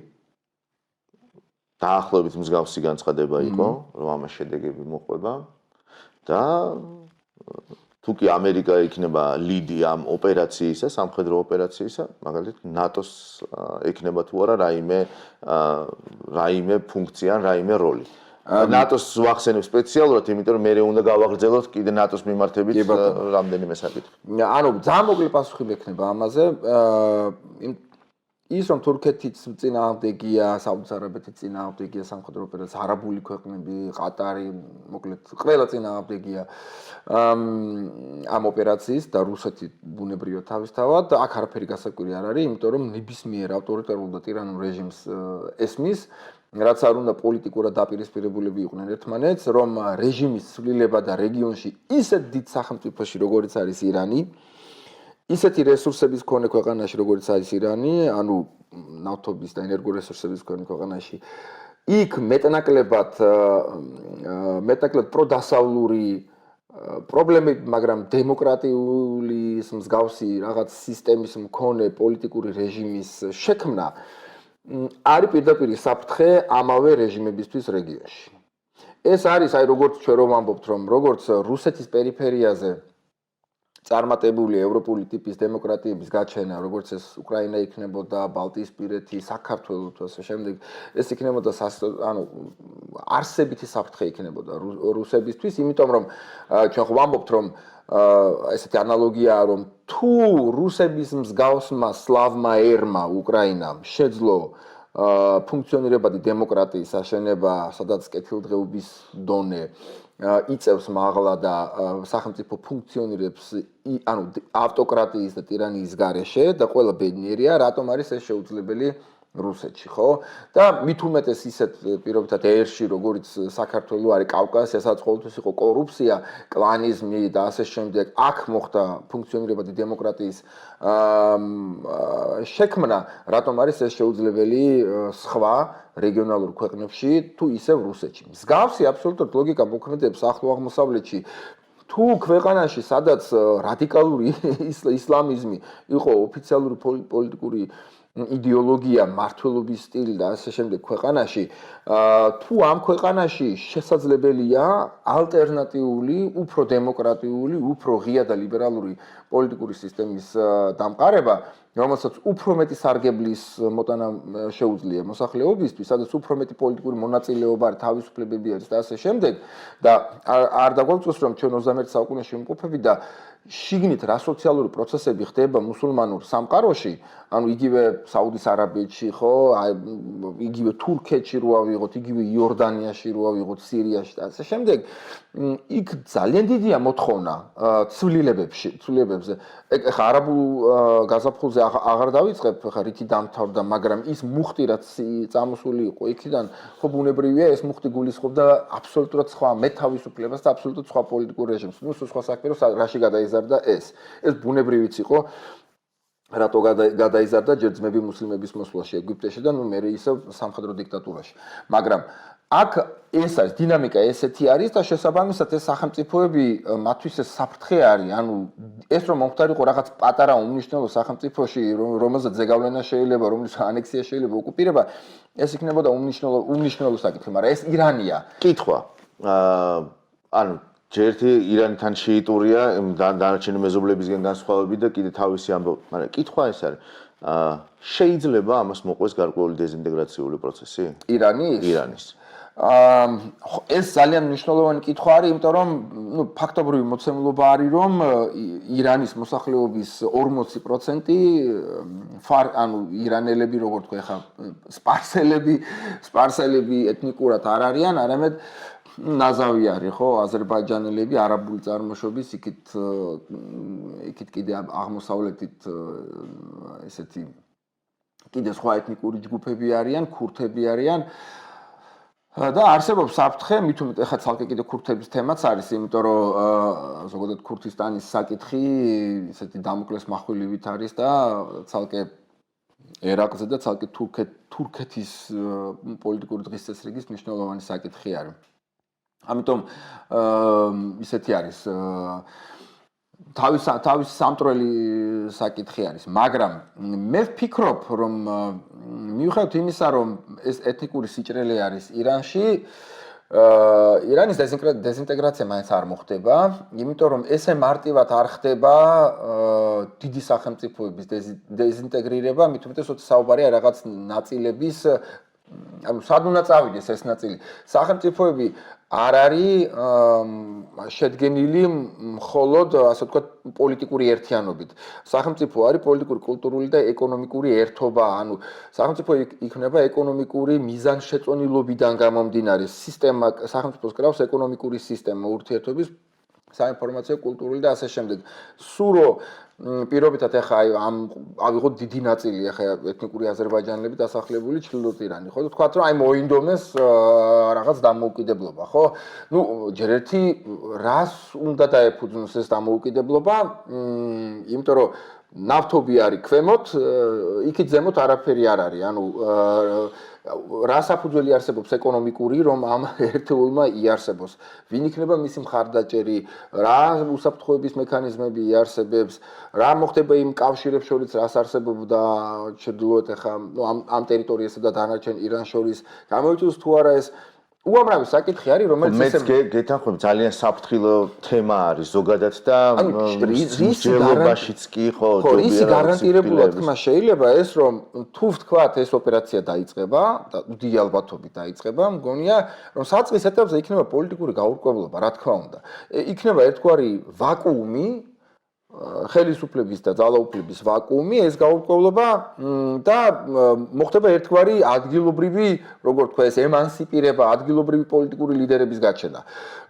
დაახლოებით მსგავსი განცხადება იყო რომ ამას შედეგები მოყვება და თუ კი ამერიკა იქნება ლიდი ამ ოპერაციისა, სამხედრო ოპერაციისა, მაგალითად ნატოს იქნება თუ არა რაიმე ფუნქცია, რაიმე როლი. ნატოს ვახსენებ სპეციალურად, იმიტომ რომ მე უნდა გავაგრძელოთ კიდე ნატოს მიმართებით რამდენიმე საკითხი. ანუ ძალიან მოკლე პასუხი მექნება ამაზე. ის რომ თურქეთიც წინააღმდეგია, საუდის არაბეთიც წინააღმდეგია სამხედრო ოპერაციას, არაბული ქვეყნები, ყატარი, მოკლედ ყველა წინააღმდეგია ამ ოპერაციის და რუსეთი ბუნებრივად თავისთავად აქ არაფერი გასაკვირი არ არის, იმიტომ რომ ნებისმიერ ავტორიტარულ და ტირანულ რეჟიმს ესმის რაც არ უნდა პოლიტიკურად დაპირისპირებულები იყვნენ ერთმანეთს, რომ რეჟიმის ცვლილება და რეგიონში ისეთ დიდ სახელმწიფოში, როგორიც არის ირანი, ისეთი რესურსების მქონე ქვეყანაში, როგორც არის ირანი, ანუ ნავთობის და ენერგორესურსების მქონე ქვეყანაში, იქ მეტნაკლებად პროდასავლური პრობლემები, მაგრამ დემოკრატიული მსგავსი რაღაც სისტემის მქონე პოლიტიკური რეჟიმის შექმნა არის პირდაპირ საფრთხე ამავე რეჟიმებისთვის რეგიონში. ეს არის, აი როგორც ჩვენ რომ ვამბობთ, რომ როგორც რუსეთის პერიფერიაზე წარმატებული ევროპული ტიპის დემოკრატიების გაჩენა, როგორც ეს უკრაინა იქნებოდა, ბალტიისპირეთი, საქართველო თუ ასე შემდეგ, ეს იქნებოდა ანუ არსებითი საფრთხე იქნებოდა რუსებისთვის, იმიტომ რომ ჩვენ ხო ვამბობთ, რომ ესეთი ანალოგიაა, რომ თუ რუსების მსგავსმა სლავმა ერმა უკრაინამ შეძლო ფუნქციონირებადი დემოკრატიის აშენება, სადაც კეთილდღეობის დონე იწევს მაღლა და სახელმწიფო ფუნქციონირებს ანუ ავტოკრატიის და ტირანიის გარეშე და ყველა ბედნიერია, რატომ არის ეს შეუძლებელი რუსეთში, ხო? და მით უმეტეს ისეთ პირობითად ერში, როგორც საქართველო არის კავკასია, სადაც ყოველთვის იყო კორუფცია, კლანიზმი და ასე შემდეგ, აქ მოხდა ფუნქციონირებადი დემოკრატიის შექმნა, რატომ არის ეს შეუძლებელი სხვა რეგიონალურ ქვეყნებში თუ ისევ რუსეთში. მსგავსი აბსოლუტურად ლოგიკა მოქმედებს ახლო აღმოსავლეთში. თუ ქვეყანაში, სადაც რადიკალური ისლამიზმი იყო ოფიციალური პოლიტიკური იდეოლოგია, მართლობის სტილი და ასე შემდეგ ქვეყანაში, თუ ამ ქვეყანაში შესაძლებელია ალტერნატიული, უფრო დემოკრატიული, უფრო ღია და ლიბერალური პოლიტიკური სისტემის დამყარება, რომელსაც უფრო მეტი სარგებლის მოტანა შეუძლია მოსახლეობისთვის, სადაც უფრო მეტი პოლიტიკური მონაწილეობა არის, თავისუფლებები არის და ასე შემდეგ და არ დაგვაუწყოს რომ ჩვენ 21 საუკუნეში ვიმყოფები და შიგნით რა სოციალური პროცესები ხდება მუსულმანურ სამყაროში, ანუ იგივე საუდის არაბეთში, ხო, იგივე თურქეთში რო ავიღოთ, იგივე იორდანიაში რო ავიღოთ, სირიაში და ასე შემდეგ, იქ ძალიან დიდია მოთხოვნა ცვლილებებზე. ეხლა არაბულ გაზაფხულზე აღარ დავიწყებ, ხა რითი დამთავრდა, მაგრამ ის მუხტი რაც წამოსული იყო იქიდან, ხო ბუნებრივია ეს მუხტი გულისხმობდა აბსოლუტურად სხვა მეთავისუფლებას და აბსოლუტურად სხვა პოლიტიკურ რეჟიმს. ნუ სხვა საქმე რომ რაში გადაიზარდა ეს ბუნებრივიც იყო. რატო გადაიზარდა ჯერ ძმები მუსლიმების მოსვლაში ეგვიპტეში და ნუ მერე ისევ სამხედრო დიქტატურაში. მაგრამ აქ ეს არის დინამიკა ესეთი არის და შესაბამისად ეს სახელმწიფოები მათთვის ეს საფრთხე არის, ანუ ეს რომ მომხდარიყო რაღაც პატარა უმნიშვნელო სახელმწიფოში, რომელზეც ზეგავლენა შეიძლება, რომლის ანექსია შეიძლება, ოკუპირება, ეს იქნებოდა უმნიშვნელო საკითხი, მაგრამ ეს ირანია. კითხვა. ანუ ჯერთი ირანთან შეიტურია დანარჩენი მეზობლებისგან განსხვავებით და კიდე თავისი ამბავი, მაგრამ კითხვა ეს არის. შეიძლება ამას მოყვეს გარკვეული დეზინტეგრაციული პროცესი? ირანის. ეს ძალიან მნიშვნელოვანი კითხვა არის, იმიტომ რომ ფაქტობრივი მოცემულობა არის, რომ ირანის მოსახლეობის 40% ანუ ირანელები, როგორ თქვა ხა, სპარსელები ეთნიკურად არ არიან, არამედ ნაზავი არის, ხო, აზერბაიჯანელები, არაბული წარმოშობის, იქით კიდე აღმოსავლეთით ესეთი კიდე სხვა ეთნიკური ჯგუფები არიან, ქურთები არიან. და არსებობს საფრთხე, მით უმეტ ახლა ცალკე კიდე ქურთების თემაც არის, იმიტომ რომ ზოგადად ქურთისტანის საკითხი ესეთი დამოკლეს מחვილივით არის და ცალკე ერაყზე და ცალკე თურქეთის პოლიტიკური დღის წესრიგის მნიშვნელოვანი საკითხი არის. ამიტომ ისეთი არის თავის სამტრელი საკითხი არის, მაგრამ მე ვფიქრობ, რომ მიუხედავად იმისა, რომ ეს ეთნიკური სიჭრელე არის ირანში, ირანის დეზინტეგრაცია მაინც არ მოხდება, იმიტომ რომ ესე მარტივად არ ხდება დიდი სახელმწიფოების დეზინტეგრირება, მით უმეტეს როცა საუბარია რაღაც ნაწილების, ანუ სად უნდა წავიდეს ეს ნაწილი. სახელმწიფოები არ არის შედგენილი მხოლოდ, ასე ვთქვათ, პოლიტიკური ერთიანობით. სახელმწიფო არის პოლიტიკური, კულტურული და ეკონომიკური ერთობა, ანუ სახელმწიფო იქნება ეკონომიკური მიზანშეწონილობიდან გამომდინარე სისტემა, სახელმწიფოს კრავს ეკონომიკური სისტემა, ურთიერთობის, საინფორმაციო, კულტურული და ასე შემდეგ. სურო პირობითად ახლა ავიღოთ დიდი ნაწილი ახლა ეთნიკური აზერბაიჯანელები დასახლებული ჩრდილოეთ ირანი, ხო? თქვათ რომ მოინდომეს რაღაც დამოუკიდებლობა, ხო? ჯერ ერთი რას უნდა დაეფუძნოს ეს დამოუკიდებლობა? იმიტომ რომ ნავთობი არის ქვემოთ, იქით ზემოთ არაფერი არ არის. ანუ რა საფუძველი არსებობს ეკონომიკური, რომ ამ ერთეულმა იარსებოს? ვინ იქნება მისი მხარდაჭერი? რა უსაფრთხოების მექანიზმები იარსებებს? რა მოხდება იმ კავშირებს შორის, რას არსებობდა ჩრდილოეთ ახლა ამ ტერიტორიასა და დანარჩენ ირანს შორის? გამოიწვევს თუ არა ეს უამრავი საკითხი არის, რომელიც მეც გეთანხმებ, ძალიან საფრთხილო თემა არის ზოგადად და ჯერობაშიც კი ხო, ისი გარანტირებულად თქმა შეიძლება ეს, რომ თუ ვთქვათ ეს ოპერაცია დაიწყება და დიდი ალბათობით დაიწყება, მგონია, რომ საწყის ეტაპზე იქნება პოლიტიკური გაურკვევლობა, რა თქმა უნდა. იქნება ერთგვარი ვაკუუმი, ხელისუფლების და ძალაუფლების ვაკუუმი, ეს გაურკვევლობა და მოხდება ერთგვარი ადგილობრივი, როგორ თქვა, ეს ემანსიპირება, ადგილობრივი პოლიტიკური ლიდერების გაჩენა.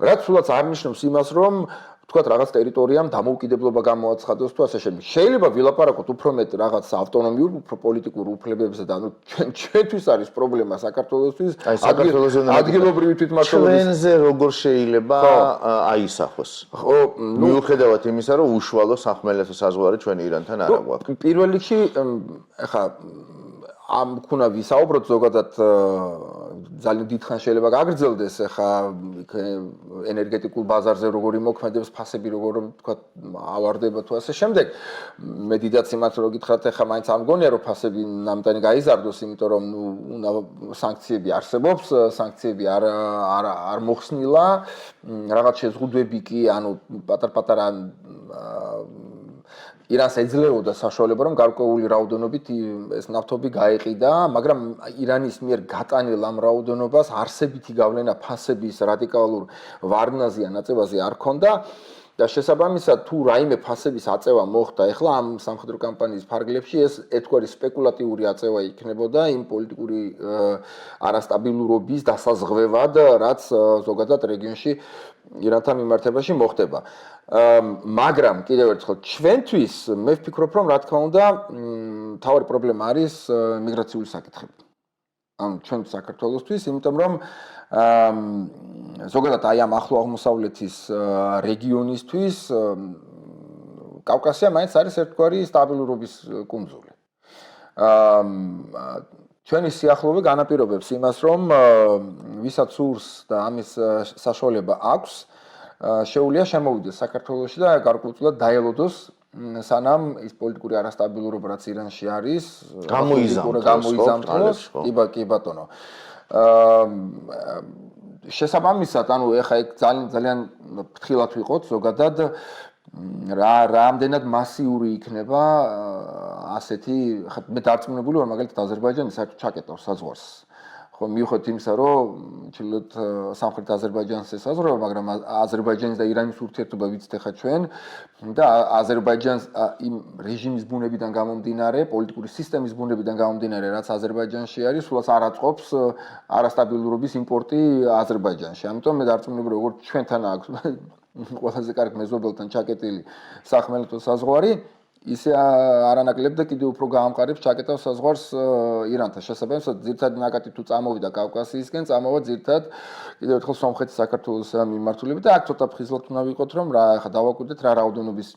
რაც სულაც არ ნიშნავს იმას, რომ თქვათ რაღაც ტერიტორიამ დამოუკიდებლობა გამოაცხადოს თუ ასე შემდეგ. შეიძლება ვილაპარაკოთ უფრო მეტ რაღაც ავტონომიურ, უფრო პოლიტიკურ უფლებებზე და ჩვენთვის არის პრობლემა საქართველოსთვის ადგილობრივი თვითმმართველობის ჩვენზე როგორ შეიძლება აისახოს. ხო, მიუხედავად იმისა, რომ უშუალო სახმელეთო საზღვარი ჩვენ ირანთან არ აქვს. პირველ რიგში ახლა ამ ქუნა ვისაუბროთ ზოგადად ძალიან დიდხან შეიძლება გაგრძელდეს ახლა ენერგეტიკულ ბაზარზე როგორი მოქმედებს ფასები როგორ თქვა ავარდება თუ ასე შემდეგ მე დიდაც იმათ რო გითხრათ ახლა მაინც არ მგონია რომ ფასები ნამდვილად გაიზარდოს იმიტომ რომ უნდა სანქციები არსებობს სანქციები არ მოხსნილა რაღაც შეზღუდვები კი ანუ პატარ-პატარა ირანს ეძლეოდა საშუალება რომ გარკვეული რაოდენობით ეს ნავთობი გაეყიდა, მაგრამ ირანის მიერ გატანილ ამ რაოდენობას არსებითი გავლენა ფასების რადიკალურ ვარდნაზე ან აწევაზე არ ჰქონდა და შესაბამისად თუ რაიმე ფასების აწევა მოხდა ახლა ამ სამხედრო კამპანიის ფარგლებში ეს ერთგვარი სპეკულატიური აწევა იქნებოდა იმ პოლიტიკური არასტაბილურობის დასაზღვევად, რაც ზოგადად რეგიონში ირანთან მიმართებაში მოხდება. მაგრამ კიდევ ერთხელ ჩვენთვის მე ვფიქრობ რომ რა თქმა უნდა მთავარი პრობლემა არის მიგრაციული საკითხები. ანუ ჩვენ საქართველოსთვის, იმიტომ რომ ზოგადად აი ამ ახლო აღმოსავლეთის რეგიონისთვის კავკასია მაინც არის ერთგვარი სტაბილურობის კუნძული. ჩვენი სიახლოვე განაპირობებს იმას, რომ ვისაც სურს და ამის საშუალება აქვს შეუძლია შემოვიდეს საქართველოში და გარკვეულწილად დაელოდოს სანამ ის პოლიტიკური არასტაბილურობა რაც ირანში არის გამოიზამთროს კი ბატონო შესაბამისად ანუ ეხა ეგ ძალიან ფრთხილად ვიყოთ ზოგადად რამდენად მასიური იქნება ასეთი მე დარწმუნებული ვარ მაგალითად აზერბაიჯანი საერთოდ ჩაკეტავს საზღვარს ხო მიუხედავად იმისა რომ ჩილოთ სამხრეთ აზერბაიჯანს ესაზღვრება მაგრამ აზერბაიჯანის და ირანის ურთიერთობა ვიცით ახლა ჩვენ და აზერბაიჯანს იმ რეჟიმის ბუნებიდან გამომდინარე პოლიტიკური სისტემის ბუნებიდან გამომდინარე რაც აზერბაიჯანში არის სულაც არ აწყობს არასტაბილურობის იმპორტი აზერბაიჯანში ამიტომ მე დარწმუნებული როგორც ჩვენთან აქვს ყველაზე კარგ მეზობელთან ჩაკეტილი სახმელეთო საზღვარი ისე არანაკლებ და კიდევ უფრო გაამყარებს ჩაკეტავს საზღვარს ირანთან შესაბამისად ძირთად ნაკადი თუ წამოვიდა კავკასიისკენ წამოვა ძირთად კიდევ ერთხელ სომხეთის საქართველოს მიმართულებით და აქ ცოტა ფხიზლად უნდა ვიყოთ რომ რა ხა დავაკვირდეთ რა რაოდენობის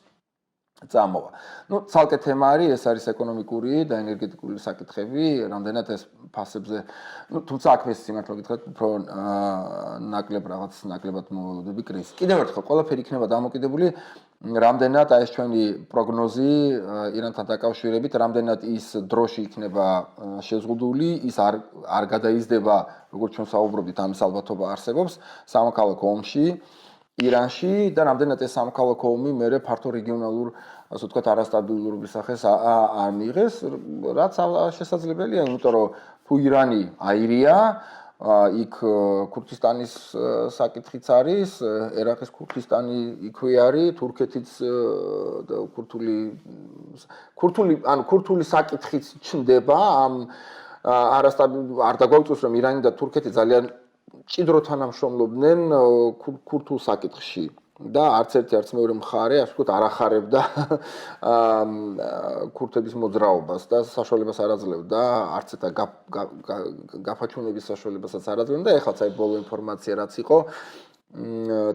წამოვა. Ну, ცალკე თემა არის, ეს არის ეკონომიკური და ენერგეტიკული საკითხები, რამდენად ეს ფასებზე, ну, თუმცა აქ ეს სიმართლე გითხრათ, უფრო ნაკლებად მოველოდები კრიზისი. კიდევ ერთხელ, ყველაფერი იქნება დამოკიდებული რამდენად ეს ჩვენი პროგნოზი ირანთან დაკავშირებით, რამდენად ის დროში იქნება შეზღუდული, ის არ გადაიზრდება, როგორც ჩვენ საუბრობთ, ამის ალბათობა არსებობს სამოქალაქო ომში. ირანში და რამდენად ეს სამოქალაქო ომი მერე ფართო რეგიონალურ ასე ვთქვათ არასტაბილურობის სახეს არ მიიღეს, რაც შესაძლებელია, იმიტომ რომ თუ ირანი აირია, იქ ქურთისტანის საკითხიც არის, ერაყის ქურთისტანი იქვე არის, თურქეთიც ქურთული საკითხიც ჩნდება ამ არ დაგვაუწევს რომ ირანი და თურქეთი ძალიან ჭიდრო თანამშრომლობდნენ ქურთულ საკითხში და არც ერთი არც მეორე მხარე, ასე ვთქვათ, არ ახარებდა ქურთების მოძრაობას და საშუალებას არ აძლევდა, არც eta გაფაჩუნების საშუალებასაც არ აძლევდა. ეხლა საერთოდ ბოლო ინფორმაცია რაც იყო,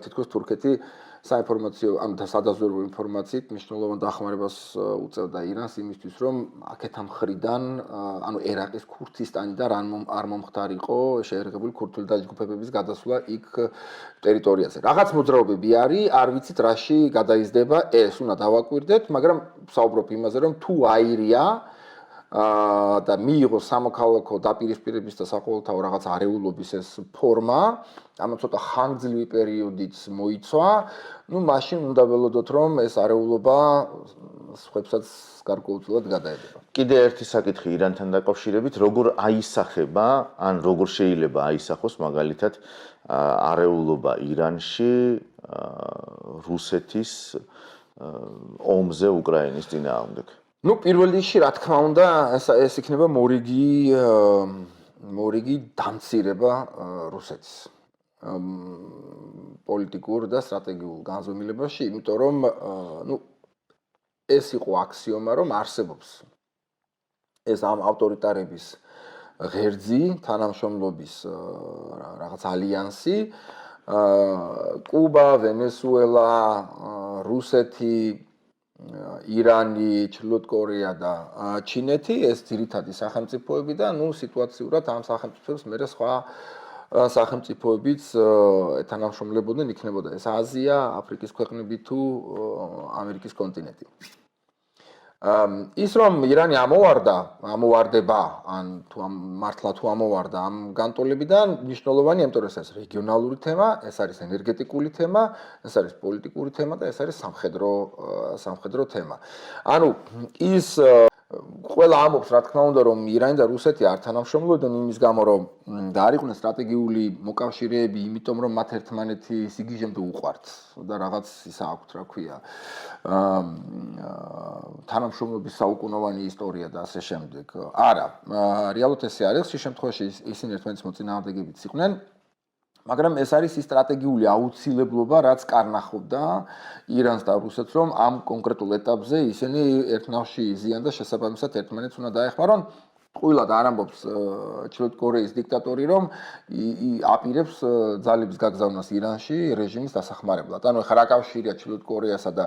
თითქოს თურქეთი საინფორმაციო ან სადაზვერვო ინფორმაციით მნიშვნელოვან დახმარებას უწევდა ირანს იმისთვის, რომ აქეთა მხრიდან, ანუ ერაყის ქურთისტანიდან არ მომხდარიყო შეერღებული ქურთული დაჯგუფებების გადასვლა იქ ტერიტორიაზე. რაღაც მოძრაობები არის, არ ვიცით რაში გადაიზრდება, ეს უნდა დავაკვირდეთ, მაგრამ ვსაუბრობ იმაზე, რომ თუ აირია და მიიღო სამოქალაქო დაპირისპირების და საყოველთაო რაღაც არეულობის ეს ფორმა, ამ ცოტა ხანგრძლივი პერიოდიც მოიცვა, ну, მაშინ უნდა ველოდოთ, რომ ეს არეულობა სხვებსაც გარკვეულწილად გადაედება. კიდე ერთი საკითხი ირანთან დაკავშირებით, როგორ აისახება, ან როგორ შეიძლება აისახოს მაგალითად არეულობა ირანში რუსეთის ომზე უკრაინის წინააღმდეგ. Ну, პირველ რიგში, რა თქმა უნდა, ეს იქნება მორიგი დამცირება რუსეთის პოლიტიკურ და სტრატეგიულ განზომილებაში, იმიტომ რომ, ну, ეს იყო აქსიომა, რომ არსებობს ეს ამ ავტორიტარების ღერძი, თანამშრომლობის რაღაც ალიანსი, კუბა, ვენესუელა, რუსეთი, ირანი, ჩრდილოეთ კორეა და ჩინეთი, ეს ძირითადი სახელმწიფოები და ნუ სიტუაციურად ამ სახელმწიფოებს მერე სხვა სახელმწიფოებიც თანამშრომლებოდნენ, იქნებოდა ეს აზია, აფრიკის ქვეყნები თუ ამერიკის კონტინენტი. ის რომ ირანი ამოვარდება, ან თუ მართლა თუ ამოვარდა ამ განტოლებიდან, მნიშვნელოვანია, იმიტომ რომ ეს რეგიონალური თემა, ეს არის ენერგეტიკული თემა, ეს არის პოლიტიკური თემა და ეს არის სამხედრო თემა. ანუ ის ყველა ამბობს, რა თქმა უნდა, რომ ირანი და რუსეთი არ თანამშრომლობდნენ იმის გამო, რომ და არ იყვნენ სტრატეგიული მოკავშირეები, იმიტომ რომ მათ ერთმანეთი სიგიჟემდე უყვართ და რაღაც ისა აქვთ, რა ქვია, თანამშრომლობის საუკუნოვანი ისტორია და ასე შემდეგ. არა, რეალურად ესე არის, ხშირ შემთხვევაში ისინი ერთმანეთის მოწინააღმდეგებიც იყვნენ. მაგრამ ეს არის ის სტრატეგიული აუცილებლობა, რაც კარნახობდა ირანს და რუსეთს, რომ ამ კონკრეტულ ეტაპზე ისინი ერთნავში იზიან და შესაბამისად ერთმანეთს უნდა დაეხმარონ. ყვილად არ ამბობს ჩრდილოეთ კორეის დიქტატორი, რომ აპირებს ძალების გაგზავნას ირანში რეჟიმის დასახმარებლად. ანუ ხა რა კავშირია ჩრდილოეთ კორეასა და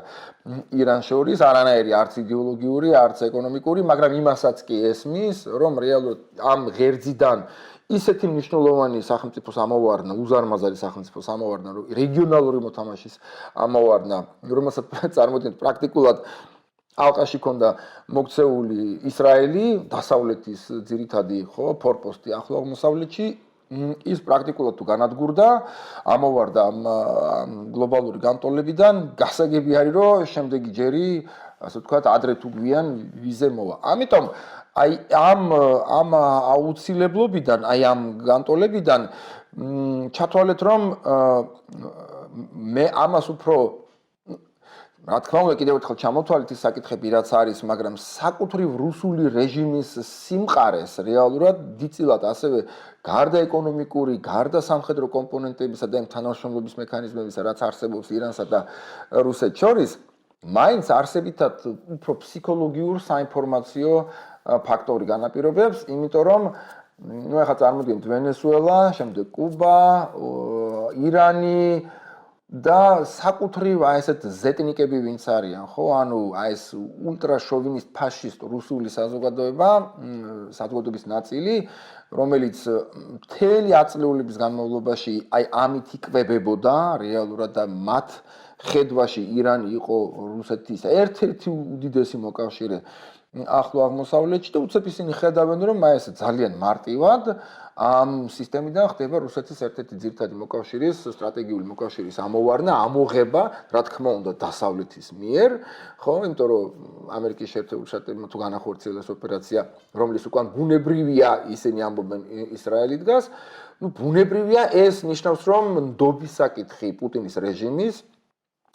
ირანს შორის, არანაირი არც იდეოლოგიური, არც ეკონომიკური, მაგრამ იმასაც კი ესმის, რომ რეალურად ამ ღერძიდან ისეთი მნიშვნელოვანი სახელმწიფოს ამოვარდნა, უზარმაზარი სახელმწიფოს ამოვარდნა, რეგიონალური მოთამაშის ამოვარდნა, რომელსაც წარმოიდგინეთ პრაქტიკულად ალყაში ქონდა მოქცეული ისრაელი, დასავლეთის ძირითადი ხო ფორპოსტი ახლო აღმოსავლეთში, ის პრაქტიკულად თუ განადგურდა, ამოვარდა ამ გლობალური განტოლებიდან, გასაგები არის, რომ შემდეგი ჯერი, ასე ვთქვათ, ადრე თუ გვიან ვიზე მოვა. ამიტომ აი ამ აუცილებლობიდან, აი ამ განტოლებიდან ჩათვალეთ, რომ მე ამას უფრო რა თქმა უნდა კიდევ ერთხელ ჩამოთვალეთ ის საკითხები რაც არის, მაგრამ საკუთრივ რუსული რეჟიმის სიმყარეს რეალურად დიდწილად ასევე გარდა ეკონომიკური, გარდა სამხედრო კომპონენტებისა და იმ თანამშრომლობის მექანიზმებისა, რაც არსებობს ირანსა და რუსეთს შორის, მაინც არსებითად უფრო ფსიქოლოგიურ საინფორმაციო ფაქტორი განაპირობებს, იმიტომ რომ ну ახლა წარმოგიდგენთ ვენესუელა, შემდეგ კუბა, ირანი და საკუთრივ აი ესეთ ზეტნიკები ვინც არიან, ხო? ანუ აი ეს ულტრაშოვინისტ ფაშისტ რუსული საზოგადოების ნაწილი, რომელიც მთელი აწლეულების განმავლობაში აი ამით იკვებებოდა რეალურად და მათ ხედვაში ირანი იყო რუსეთის ერთ-ერთი უდიდესი მოკავშირე ახლო აღმოსავლეთში და უცებ ისინი ხედავენ, რომ აი ეს ძალიან მარტივად ამ სისტემიდან ხდება რუსეთის ერთ-ერთი ძირითადი მოკავშირის, სტრატეგიული მოკავშირის ამოვარდნა, ამოღება, რა თქმა უნდა, დასავლეთის მიერ, ხო, იმიტომ რომ ამერიკის შეერთებული შტატებმა თუ განახორციელეს ოპერაცია, რომლის უკან ბუნებრივია ისინი ამბობენ ისრაელი დგას, ну ბუნებრივია ეს ნიშნავს, რომ ნდობის საკითხი პუტინის რეჟიმის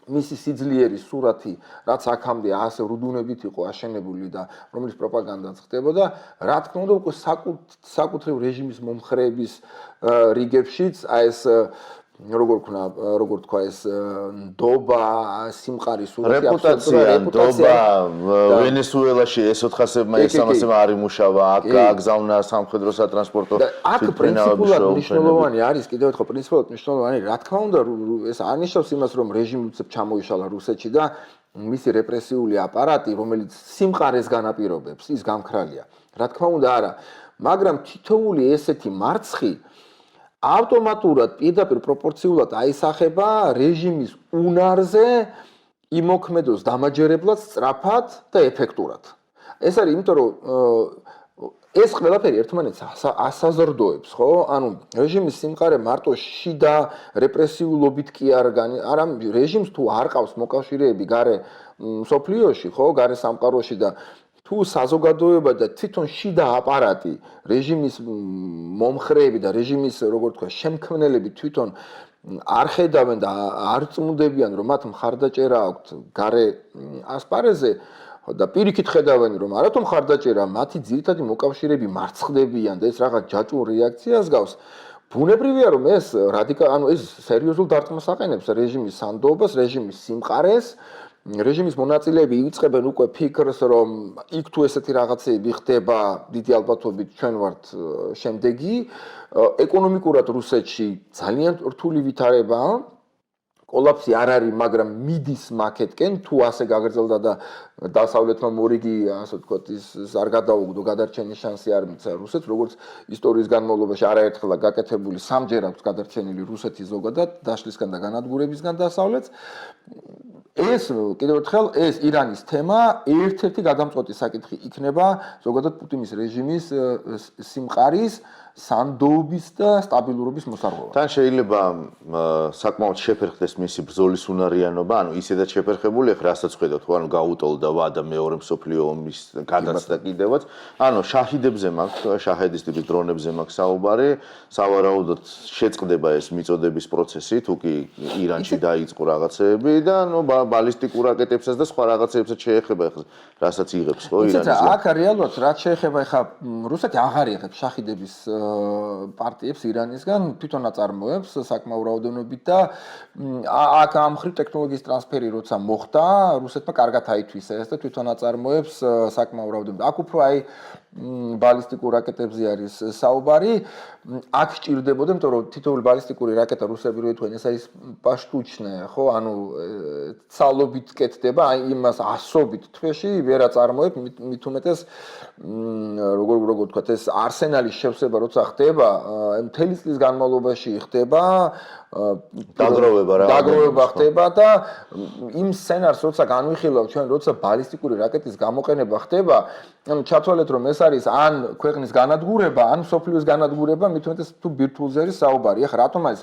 მისი სიძლიერის სურათი, რაც აქამდე ასე რუდუნებით იყო აშენებული და რომლის პროპაგანდაც ხდებოდა, რა თქმა უნდა, უკვე საკუთრივ რეჟიმის მომხრეების რიგებშიც აი ეს როგორ თქვა ეს ნდობა, სიმყარის სურათი რეპუტაცია, ნდობა ვენესუელაში ეს 400-მა ეს-300-მა არ იმუშავა, აქ გააგზავნა სამხედრო სატრანსპორტო აქ პრინციპულად მნიშვნელოვანი არის, კიდევ ერთხელ პრინციპულად მნიშვნელოვანი, რა თქმა უნდა, ეს არნიშნავს იმას, რომ რეჟიმი უცებ ჩამოიშალა რუსეთში და მისი რეპრესიული აპარატი, რომელიც სიმყარეს განაპირობებს, ის გამქრალია. რა თქმა უნდა, არა, მაგრამ თითოეული ესეთი მარცხი ავტომატურად პირდაპირ პროპორციულად აისახება რეჟიმის უნარზე იმოქმედოს დამაჯერებლად, სწრაფად და ეფექტურად. ეს არის იმიტომ, რომ ეს ყველაფერი ერთმანეთს ასაზრდოებს, ხო? ანუ რეჟიმის სიმყარე მარტო შიდა რეპრესიულობით კი არა რეჟიმს თუ არ ყავს მოკავშირეები გარე მსოფლიოში, ხო, გარე სამყაროში და თუ საზოგადოება და თვითონ შიდა აპარატი რეჟიმის მომხრეები და რეჟიმის როგორ თქვა შემქმნელები თვითონ არ ხედავენ და არ წმუნდებიან რომ მათ მხარდაჭერა აქვთ გარე ასპარეზზე და პირიქით ხედავენ რომ არათუ მხარდაჭერა მათი ძირითადი მოკავშირეები მარცხდებიან და ეს რაღაც ჯაჭვურ რეაქციას გავს ბუნებრივია რომ ეს ანუ ეს სერიოზულ დარტყმას აყენებს რეჟიმის სანდოობას, რეჟიმის სიმყარეს რეჟიმის მონაწილეები იწყებენ უკვე ფიქრს, რომ იქ თუ ესეთი რაღაცები ხდება, დიდი ალბათობით ჩვენ ვართ შემდეგი. ეკონომიკურად რუსეთში ძალიან რთული ვითარებაა. კოლაფსი არ არის, მაგრამ მიდის მაკეთკენ, თუ ასე გაგრძელდა და დასავლეთმა მორიგი, ასე ვთქვათ, ის არ გადაუგდო, გადარჩენის შანსი არ მიცა რუსეთს, როგორც ისტორიის განმავლობაში არაერთხელა გაკეთებული სამჯერ აქვს გადარჩენილი რუსეთი ზოგადად, დაშლისგან და განადგურებისგან დასავლეთს. ეს კიდევ ერთხელ ეს ირანის თემა ერთ-ერთი გადამწყვეტი საკითხი იქნება ზოგადად პუტინის რეჟიმის სიმყარის სანდოობის და სტაბილურობის მოსარღვევად. თან შეიძლება საკმაოდ შეფერხდეს მისი ბრძოლის უნარიანობა, ანუ ისედაც შეფერხებული, ახლა რასაც ხედავთ, ანუ გაუტოლდა ვადა მეორე მსოფლიო ომის გადაცდა კიდევაც, ანუ შაჰიდებზე მაქვს, შაჰედის ტიპის დრონებზე მაქვს საუბარი, სავარაუდოდ შეწყდება ეს მიწოდების პროცესი, თუ კი ირანში დაიწყო რაღაცეები და ანუ ბალისტიკურ რაკეტებსაც და სხვა რაღაცებსაც შეეხება ახლა, რასაც იღებს ხო ირანის. აქ რეალურად რაც შეეხება ახლა რუსეთი აღარ იღებს შაჰიდების პარტიებს ირანისგან თვითონ აწარმოებს საკმაო რაოდენობით და აქ ამ ხრივ ტექნოლოგიის ტრანსფერი როცა მოხდა, რუსეთმა კარგად აითვისა ეს და თვითონ აწარმოებს საკმაო რაოდენობით. აქ უფრო აი ბალისტიკურ რაკეტებზე არის საუბარი. აქ ჭირდებოდა, იმიტომ რომ თითოეული ბალისტიკური რაკეტა რუსები რო ეთქვენ, ეს არის პაშტუჩნე, ხო? ანუ ცალობით კეთდება, აი იმას ასობით თვეში ვერ აწარმოებ, მით უმეტეს როგორ ვთქვათ, ეს არსენალის შევსება როცა ხდება, მთელი წლის განმავლობაში ხდება, დაგროვება ხდება და იმ სცენარს როცა განვიხილავ ჩვენ, როცა ბალისტიკური რაკეტის გამოყენება ხდება, ანუ ჩათვალეთ რომ ეს არის ან ქვეყნის განადგურება, ან სოფლიოს განადგურება, მით უმეტეს თუ ბირთვულზე არის საუბარი. ახლა რატომ არის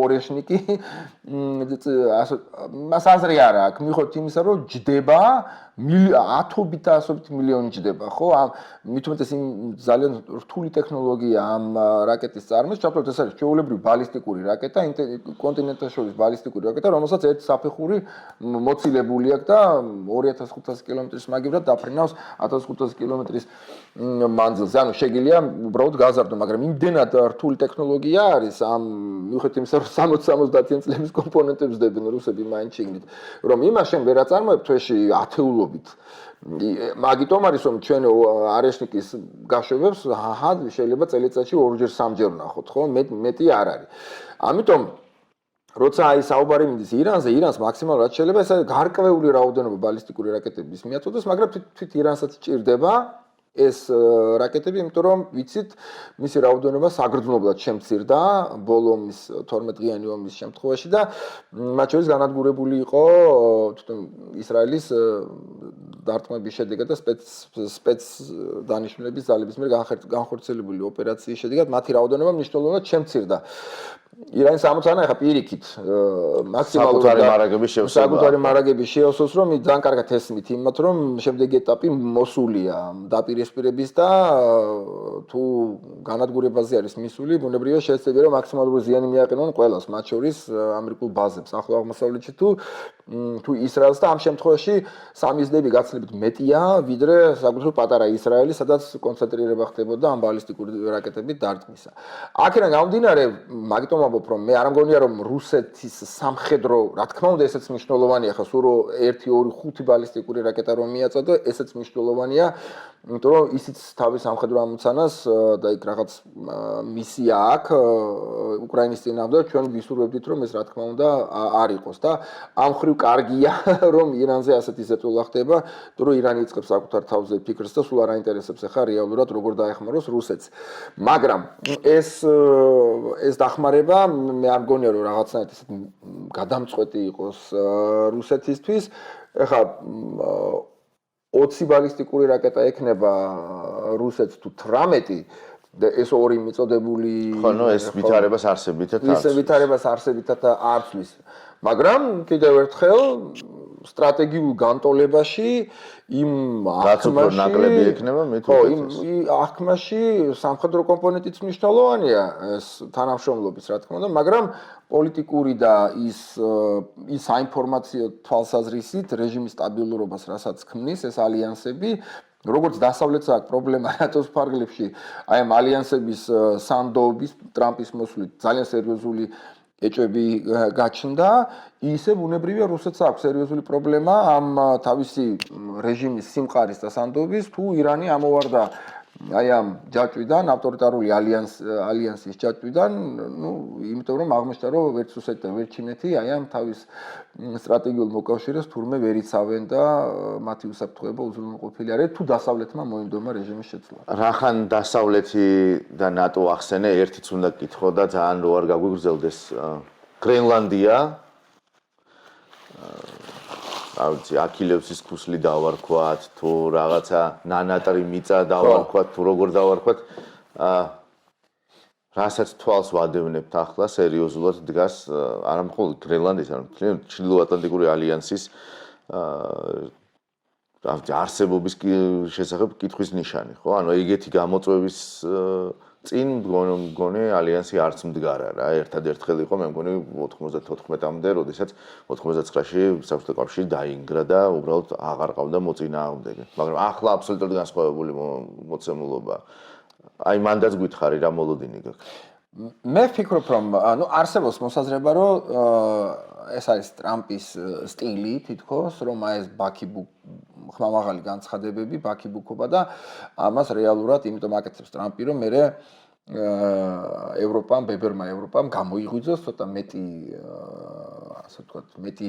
ორეშნიკი მას აზრი არა აქვს, მიუხედავად იმისა, რომ ჯდება ათობით და ასობით მილიონი ჯდება, ხო? მით უმეტეს იმ ძალიან რთული ტექნოლოგია ამ რაკეტის წარმოება, ჩათვალეთ ეს არის ჩვეულებრივი ბალისტიკური რაკეტა, კონტინენტაშორის ბალისტიკური რაკეტა, რომელსაც ერთი საფეხური მოცილებული აქვს და 2500 კილომეტრის მაგივრად დაფრინავს 1500 კილომეტრის მანძილზე. ანუ შეგიძლია უბრალოდ გაზარდო, მაგრამ იმდენად რთული ტექნოლოგია არის ამ მიუხედავად იმისა, რომ 60-70 წლების კომპონენტებს დებენ რუსები მაინც შიგნით, რომ იმას შენ ვერ აწარმოებ თვეში ათეულობით. მაგიტომ არის რომ ჩვენ არეშნიკის გაშვებებს შეიძლება წელიწადში ორჯერ სამჯერ ვნახოთ, ხო? მეტი არ არის. ამიტომ როცა აი საუბარი მიდის ირანზე, ირანს მაქსიმალურად შეიძლება ეს გარკვეული რაოდენობა ბალისტიკური რაკეტების მიაწოდოს, მაგრამ თვით ირანსაც ჭირდება ეს რაკეტები, იმიტომ რომ ვიცით, მისი რაოდენობა საგრძნობლად შემცირდა ბოლომის 12-დღიანი ომის შემთხვევაში და მათ შორის განადგურებული იყო თვითონ ისრაელის დარტყმების შედეგად და სპეც დანიშნულების ძალების მიერ განხორციელებული ოპერაციის შედეგად მათი რაოდენობა მნიშვნელოვნად შემცირდა. ირანის ამოცანა ახლა პირიქით მაქსიმალურად საკუთარი მარაგების შეოსოს, რომ ძალიან კარგად ესმით იმათ, რომ შემდეგი ეტაპი მოსულია დაპირისპირების და თუ განადგურებაზე არის მისული, ბუნებრივია შეეცდებიან რომ მაქსიმალური ზიანი მიაყენონ ყველას, მათ შორის ამერიკულ ბაზებს ახლო აღმოსავლეთში თუ ისრაელს და ამ შემთხვევაში სამიზნეები გაცილებით მეტია, ვიდრე საკუთრივ პატარა ისრაელი, სადაც კონცენტრირება ხდებოდა ამ ბალისტიკური რაკეტების დარტყმისა. აქედან გამომდინარე, მაგიტომ ვამბობ, რომ მე არ მგონია, რომ რუსეთის სამხედრო, რა თქმა უნდა, ესეც მნიშვნელოვანია, ხა სულ 1, 2, 5 ბალისტიკური რაკეტა რომ მიაწოდო, ესეც მნიშვნელოვანია, იმიტომ რომ ისიც თავის სამხედრო ამოცანას და იქ რაღაც მისია აქვს უკრაინის წინააღმდეგ, ჩვენ ვისურვებდით, რომ ეს რა თქმა უნდა არ იყოს და ამ ხრივ კარგია, რომ ირანზე ასეთი ზეწოლა ხდება, იმიტომ რომ ირანი იწყებს საკუთარ თავზე ფიქრს და სულ არ აინტერესებს ახლა რეალურად როგორ დაეხმაროს რუსეთს. მაგრამ ეს დახმარება მე არ მგონია რომ რაღაცნაირად ისეთ გადამწყვეტი იყოს რუსეთისთვის. ახლა 20 ბალისტიკური რაკეტა ექნება რუსეთს თუ 18 და ეს ორი მიწოდებული ხო, ნუ ეს ვითარებას არსებითად არის. ეს ვითარებას არსებითად არ ცვლის. მაგრამ კიდევ ერთხელ სტრატეგიულ განტოლებაში იმ ნაკლები ექნება მით აღქმაში სამხედრო კომპონენტიც მნიშვნელოვანია ეს თანამშრომლობის რა თქმა უნდა, მაგრამ პოლიტიკური და ის საინფორმაციო თვალსაზრისით რეჟიმის სტაბილურობას რასაც ქმნის ეს ალიანსები, როგორც დასავლეთს აქვს პრობლემა ნატოს ფარგლებში, აი ამ ალიანსების სანდოობის ტრამპის მოსვლით ძალიან სერიოზული ეჭვები გაჩნდა, ისე ბუნებრივია რუსეთს აქვს სერიოზული პრობლემა ამ თავისი რეჟიმის სიმყარის და სანდოობის, თუ ირანი ამოვარდა აი ამ ჯაჭვიდან, ავტორიტარული ალიანსის ჯაჭვიდან, ну, იმიტომ რომ აღმოჩნდა რომ ვერც რუსეთი და ვერც ჩინეთი აი ამ თავის სტრატეგიულ მოკავშირეს თურმე ვერ იცავენ და მათი უსაფრთხოება უზრუნველყოფილი არის, თუ დასავლეთმა მოიმდომა რეჟიმის შეცვლა. რახან დასავლეთი და ნატო ახსენე, ერთიც უნდა გკითხო და ძალიან რო არ გაგვიგრძელდეს გრენლანდია ავიცი აქილევსის ქუსლი დავარქვათ თუ რაღაცა ნანატრი მიწა დავარქვათ თუ როგორ დავარქვათ რასაც თვალს ვადევნებთ ახლა სერიოზულად დგას არა მხოლოდ გრენლანდიის არამედ ჩრდილოატლანტიკური ალიანსის არსებობის შესახებ კითხვის ნიშანი ხო ანუ ეგეთი გამოწვევის წინ მგონი ალიანსი არც მდგარა რა ერთადერთხელ იყო მე მგონი 94-მდე როდესაც 99-ში საბჭოთა კავშირი დაინგრა და უბრალოდ აღარ ყავდა მოწინააღმდეგე მაგრამ ახლა აბსოლუტურად განსხვავებული მოცემულობა აი მანდაც გითხარი რა მოლოდინი გაქვს მე ვფიქრობ რომ ანუ არსებობს მოსაზრება რომ ეს არის ტრამპის სტილი თითქოს რომ აი ეს ხმამაღალი განცხადებები, ბაქიბუქობა და ამას რეალურად იმიტომ აკეთებს ტრამპი, რომ მე ევროპამ, ბებერმა ევროპამ გამოიღვიძოს ცოტა მეტი ასე ვთქვათ, მეტი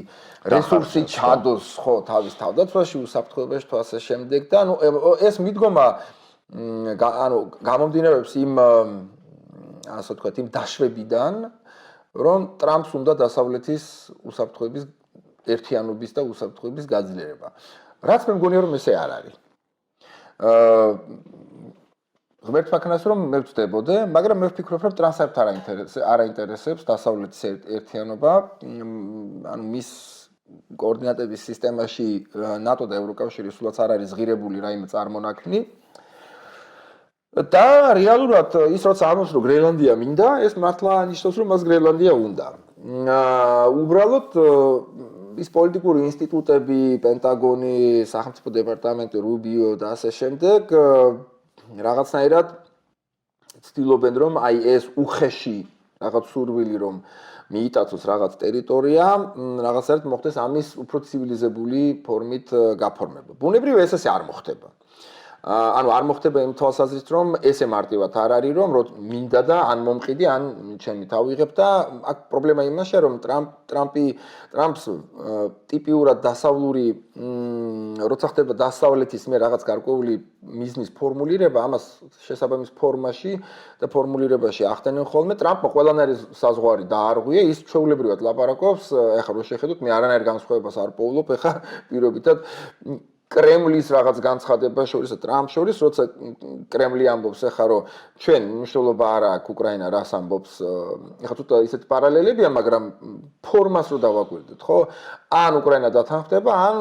რესურსი ჩადოს ხო თავის თავდაცვაში, უსაფრთხოებაში თუ ასე შემდეგ და ანუ ეს მიდგომა ანუ გამომდინარეობს იმ ასე ვთქვათ, იმ დაშვებიდან, რომ ტრამპს უნდა დასავლეთის უსაფრთხოების ერთიანობის და უსაფრთხოების გაძლიერება. რაც მე მგონია რომ ესე არ არის. ღმერთმა ქნას რომ მე ვწდებოდე, მაგრამ მე ვფიქრობ რომ ტრამპს არ აინტერესებს დასავლეთის ერთიანობა, ანუ მის კოორდინატების სისტემაში ნატო და ევროკავშირი სულაც არ არის ღირებული რაიმე წარმონაქმნი. და რეალურად ის როცა ამბობს რომ გრენლანდია მინდა, ეს მართლა ნიშნავს რომ მას გრენლანდია უნდა. უბრალოდ ის პოლიტიკური ინსტიტუტები, პენტაგონი, სახელმწიფო დეპარტამენტი, რუბიო და ასე შემდეგ რაღაცნაირად ცდილობენ რომ აი ეს უხეში რაღაც სურვილი რომ მიიტაცოს რაღაც ტერიტორია, რაღაცნაირად მოხდეს ამის უფრო ცივილიზებული ფორმით გაფორმება. ბუნებრივ ეს ასე არ მოხდება. ანუ არ მოხდება იმ თვალსაზრისით რომ ესე მარტივად არ არის რომ მინდა და ან მომყიდი ან ჩემი თავიღებ და აქ პრობლემა იმაშია რომ ტრამპს ტიპიურად დასავლური როცა ხდება დასავლეთის მე რაღაც გარკვეული მიზნის ფორმულირება ამას შესაბამის ფორმაში და ფორმულირებაში ახდენენ ხოლმე ტრამპმა ყველანაირი საზღვარი დაარღვია ის ჩვეულებრივად ლაპარაკობს ეხლა რო შეხედოთ მე არანაირ განსხვავებას არ პოულობ ეხლა პირობითად კრემლის რაღაც განცხადება შორის და ტრამპ შორის, როცა კრემლი ამბობს ახლა რომ ჩვენ მნიშვნელობა არ აქვს უკრაინა რას ამბობს, ახლა თუ ისეთ პარალელებია, მაგრამ ფორმას რო დავაკვირდეთ, ხო? ან უკრაინა დათანხმდება, ან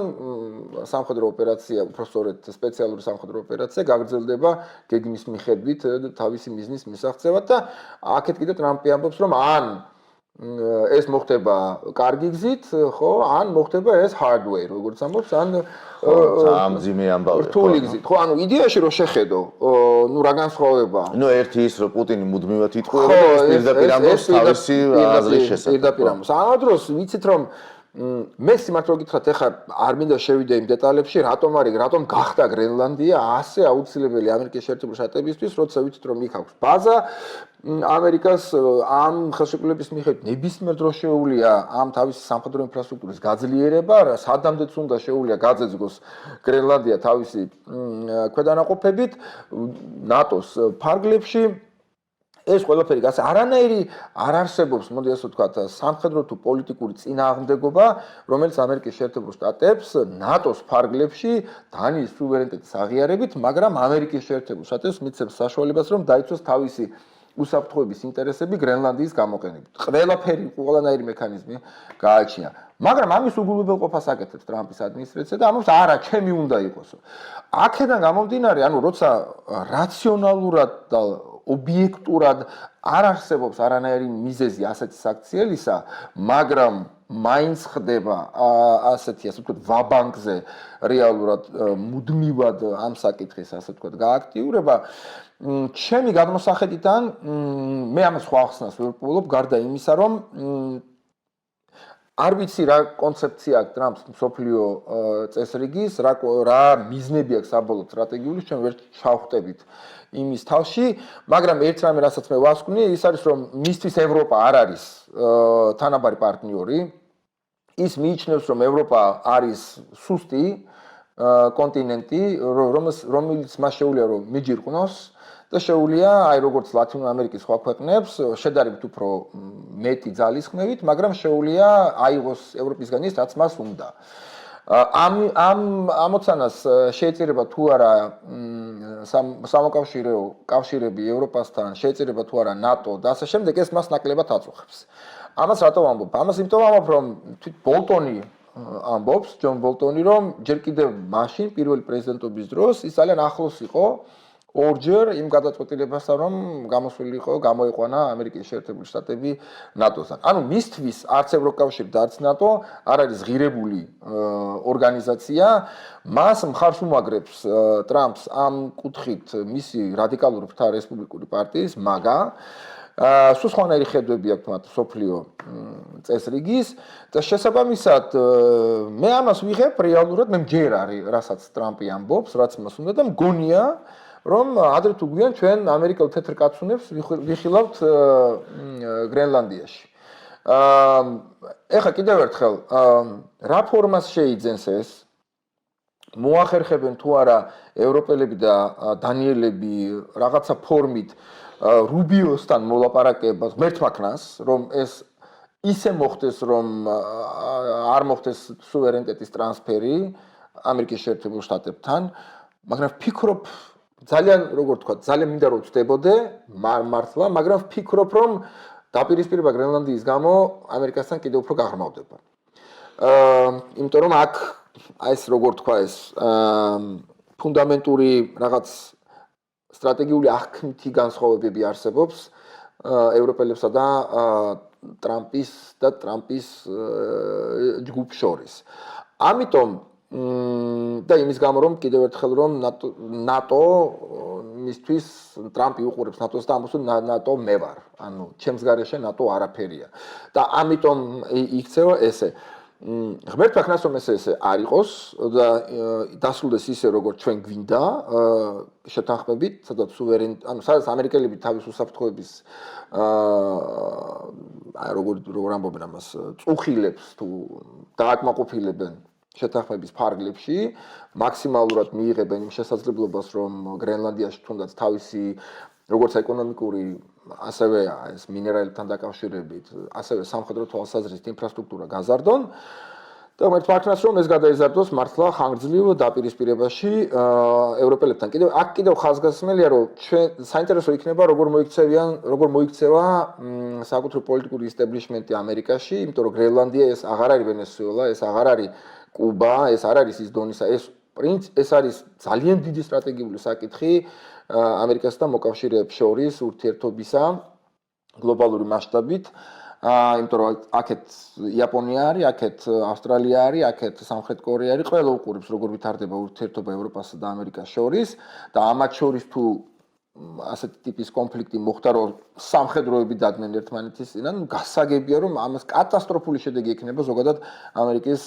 სამხედრო ოპერაცია, უბრალოდ სპეციალური სამხედრო ოპერაცია გაგრძელდება გეგმის მიხედვით თავისი მიზნის მისაღწევად და აქეთ კიდე ტრამპი ამბობს რომ ან ეს მოხდება კარგი გზით, ხო, ან მოხდება ეს hard way, როგორც ამბობს, ან ამძიმე ამბავი. რთული გზით. ხო, ანუ იდეაში რო შეხედო, ნუ რა განსხვავება? ნუ ერთი ის რომ პუტინი მუდმივად იტყუება და ეს პირდაპირ ამბობს თავისი აზრის შესახებ. პირდაპირ ამბობს. ამ დროს ვიცით რომ მე სიმართლე გითხრათ, ეხლა არ მინდა შევიდე იმ დეტალებში, რატომ გახდა გრენლანდია ასე აუცილებელი ამერიკის შეერთებული შტატებისთვის, როცა ვიცით რომ იქ აქვს ბაზა ამერიკას ამ ხელშეკრულების მიხედვით ნებისმიერ დროს შეუძლია ამ თავისი სამხედრო ინფრასტრუქტურის გაძლიერება, სადამდეც უნდა შეუძლია გაძეძგოს გრენლანდია თავისი ქვედანაყოფებით ნატოს ფარგლებში ეს ყველაფერი გასა არანაირი არ არსებობს, მოდი ასე ვთქვათ, სამხედრო თუ პოლიტიკური წინააღმდეგობა, რომელიც ამერიკის შეერთებულ შტატებს ნატოს ფარგლებში დანიის სუვერენიტეტის აღიარებით, მაგრამ ამერიკის შეერთებულ შტატებს მიცემს საშუალებას, რომ დაიცვას თავისი უსაფრთხოების ინტერესები გრენლანდიის გამოყენებით. ყველანაირი მექანიზმი გააჩნია. მაგრამ ამის უგულებელყოფას აკეთებს ტრამპის ადმინისტრაცია და ამბობს, არა, ჩემი უნდა იყოსო. აქედან გამომდინარე, ანუ როცა რაციონალურად და ობიექტურად არ არსებობს არანაირი მიზეზი ასეთი საქციელისა, მაგრამ მაინც ხდება ასეთი, ასე ვთქვათ, ვაბანკზე რეალურად მუდმივად ამ საკითხის, ასე ვთქვათ, გააქტიურება, ჩემი გადმოსახედიდან მე ამას სხვა ახსნას ვერ პოულობ, გარდა იმისა, რომ არ ვიცი რა კონცეფცია აქვს ტრამპს მსოფლიო წესრიგის, რა მიზნები აქვს საბოლოო სტრატეგიული, ჩვენ ვერ ჩავხვდებით იმის თავში, მაგრამ ერთ რამე რასაც მე ვასკვნი, ის არის რომ მისთვის ევროპა არ არის თანაბარი პარტნიორი. ის მიიჩნევს რომ ევროპა არის სუსტი კონტინენტი, რომელიც მას შეუძლია რომ მიჯირყნოს და შეუძლია აი როგორც ლათინური ამერიკის სხვა ქვეყნებს შედარებით უფრო მეტი ძალისხმევით, მაგრამ შეუძლია აიღოს ევროპისგან ის რაც მას უნდა. ამ ამოცანას შეეწირება თუ არა სამოკავშირეო კავშირები ევროპასთან, შეეწირება თუ არა ნატო და ასე შემდეგ, ეს მას ნაკლებად აწუხებს. ამას რატო ვამბობ? ამას იმიტომ ვამბობ, რომ თვით ბოლტონი ამბობს, ჯონ ბოლტონი, რომ ჯერ კიდევ მაშინ პირველი პრეზიდენტობის დროს ის ძალიან ახლოს იყო ორჯერ იმ გადაწყვეტილებასთან, რომ გამოიყვანა ამერიკის შეერთებული შტატები ნატოსთან. ანუ მისთვის არც ევროკავშირი და არც ნატო არ არის ღირებული ორგანიზაცია, მას მხარს უმაგრებს ტრამპს ამ კუთხით მისი რადიკალური ფრთა რესპუბლიკური პარტიის, მაგა სულ სხვანაირი ხედვები აქვს მათ სოფლიო წესრიგის და შესაბამისად მე ამას ვიღებ რეალურად მე მჯერ არის რასაც ტრამპი ამბობს, რაც მას უნდა და მგონია რომ ადრე თუ გვიან ჩვენ ამერიკელ თეთრ კაცუნებს ვიხილავთ გრენლანდიაში. ეხლა კიდევ ერთხელ რა ფორმას შეიძენს ეს მოახერხებენ თუ არა ევროპელები და დანიელები რაღაცა ფორმით რუბიოსთან მოლაპარაკებას ღმერთმა ქნას რომ ეს ისე მოხდეს რომ არ მოხდეს სუვერენიტეტის ტრანსფერი ამერიკის შეერთებულ შტატებთან მაგრამ ვფიქრობ ძალიან როგორ თქვა ძალიან მინდა რომ ვწდებოდე მართლა მაგრამ ვფიქრობ რომ დაპირისპირება გრენლანდიის გამო ამერიკასთან კიდევ უფრო გაღრმავდება იმიტომ რომ აქ ეს როგორ თქვა ეს ფუნდამენტური რაღაც სტრატეგიული აღქმითი განსხვავებები არსებობს ევროპელებსა და ტრამპის ჯგუფ შორის. ამიტომ და იმის გამო რომ კიდევ ერთხელ რომ ნატო მისთვის ტრამპი უყურებს ნატოს და ამბობს რომ ნატო მე ვარ. ანუ ჩემს გარეშე ნატო არაფერია. და ამიტომ იქცევა ესე ღმერთმა ქნას რომ ესე არ იყოს და დასრულდეს ისე როგორც ჩვენ გვინდა შეთანხმებით, სადაც ანუ სადაც ამერიკელები თავის უსაფრთხოების როგორ ამბობენ ამას, წუხილებს თუ დააკმაყოფილებენ შეთანხმების ფარგლებში, მაქსიმალურად მიიღებენ იმ შესაძლებლობას, რომ გრენლანდიაში თუნდაც თავისი როგორც ეკონომიკური ასევე ეს მინერალებთან დაკავშირებით, ასევე სამხედრო თვალსაზრისით ინფრასტრუქტურა გაზარდონ და ღმერთმა ქნას რომ ეს გადაიზარდოს მართლა ხანგრძლივ დაპირისპირებაში ევროპელებთან. აქ კიდევ ხაზგასმელია რომ ჩვენ საინტერესო იქნება როგორ მოიქცევა საკუთრივ პოლიტიკური ისტაბლიშმენტი ამერიკაში, იმიტომ რომ გრენლანდია ეს აღარ არის ვენესუელა, ეს აღარ არის კუბა, ეს არ არის ის დონისა, ეს არის ძალიან დიდი სტრატეგიული საკითხი ამერიკასა და მოკავშირეებს შორის ურთიერთობისა გლობალური მასშტაბით. იმიტომ რომ აქეთ იაპონია არის, აქეთ ავსტრალია არის, აქეთ სამხრეთ კორეა არის, ყველა უყურებს როგორ ვითარდება ურთიერთობა ევროპასა და ამერიკას შორის და ამათ შორის თუ ასეთი ტიპის კონფლიქტი მოხდა რომ სამხედროები დადგნენ ერთმანეთის წინან, გასაგებია რომ ამას კატასტროფული შედეგი ექნება ზოგადად ამერიკის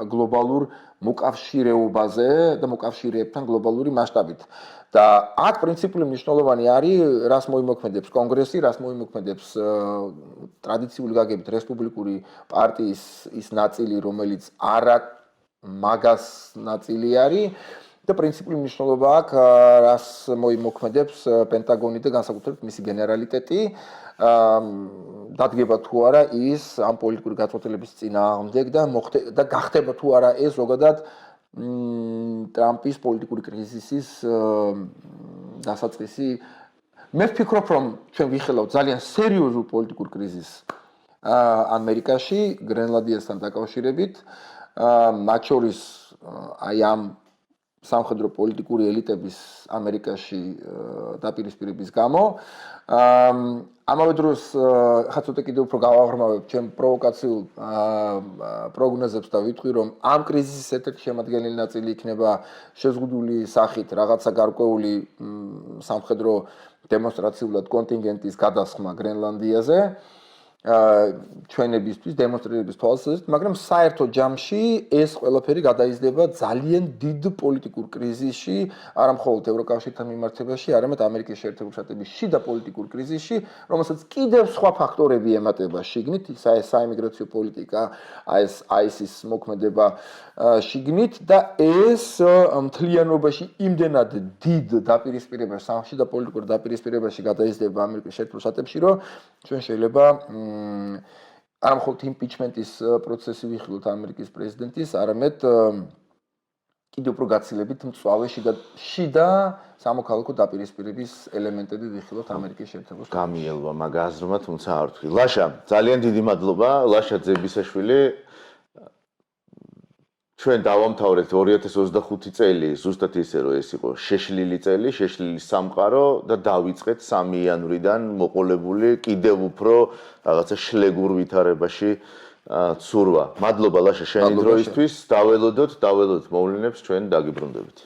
გლობალურ მოკავშირეობაზე და მოკავშირეებთან გლობალური მასშტაბით. და აქ პრინციპული მნიშვნელოვანი არის, რას მოიმოქმედებს კონგრესი, რას მოიმოქმედებს ტრადიციული გაგებით რესპუბლიკური პარტიის ის ნაწილი, რომელიც არა მაგას ნაწილი არის და პრინციპული მნიშვნელობა აქვს, რას მოიმოქმედებს პენტაგონი და განსაკუთრებით მისი გენერალიტეტი, დადგება თუ არა ის ამ პოლიტიკური გაწყვეტილების წინააღმდეგ და გახდება თუ არა ეს ზოგადად ტრამპის პოლიტიკური კრიზისის დასაწყისი. მე ვფიქრობ, რომ ჩვენ ვიხილავთ ძალიან სერიოზულ პოლიტიკურ კრიზისს ამერიკაში, გრენლანდიასთან დაკავშირებით, მათ შორის აი ამ სამხედრო პოლიტიკური ელიტების ამერიკაში დაპირისპირების გამო. ამავე დროს ხა ცოტა კიდევ უფრო გავაღრმავებ ჩემ პროვოკაციულ პროგნოზებს და ვიტყვი რომ ამ კრიზისის ერთ-ერთი შემადგენელი ნაწილი იქნება შეზღუდული სახით რაღაცა გარკვეული სამხედრო დემონსტრაციულად კონტინგენტის გადასხმა გრენლანდიაზე ჩვენებისთვის დემონსტრირების თვალსაზრისით, მაგრამ საერთო ჯამში ეს ყველაფერი გადაიზრდება ძალიან დიდ პოლიტიკურ კრიზისში, არა მხოლოდ ევროკავშირთან მიმართებაში, არამედ ამერიკის შეერთებული შტატების შიდა პოლიტიკურ კრიზისში, რომელსაც კიდევ სხვა ფაქტორები ემატება შიგნით, საიმიგრაციო პოლიტიკა, ეს ISIS მოქმედება შიგნით და ეს მთლიანობაში იმდენად დიდ დაპირისპირებაში, შიდა პოლიტიკურ დაპირისპირებაში გადაიზრდება ამერიკის შეერთებულ შტატებში, რომ ჩვენ შეიძლება არა მხოლოდ იმპიჩმენტის პროცესი ვიხილოთ ამერიკის პრეზიდენტის, არამედ კიდევ უფრო გაცილებით მწვავე შიდა სამოქალაქო დაპირისპირების ელემენტები ვიხილოთ ამერიკის შეერთებულ შტატებში. გამიელვა მაგ აზრმა, თუმცა არ ვთქვი. ლაშა, ძალიან დიდი მადლობა, ლაშა ძებისაშვილი. ჩვენ დავამთავრეთ 2025 წელი, ზუსტად ისე რომ ეს იყო შეშლილი წელი, შეშლილის სამყარო და დავიწყეთ 3 იანვრიდან მოყოლებული კიდევ უფრო რაღაცა შლეგურ ვითარებაში ცურვა. მადლობა ლაშა შენი დროისთვის, დაველოდოთ მოვლენებს ჩვენ დაგიბრუნდებით.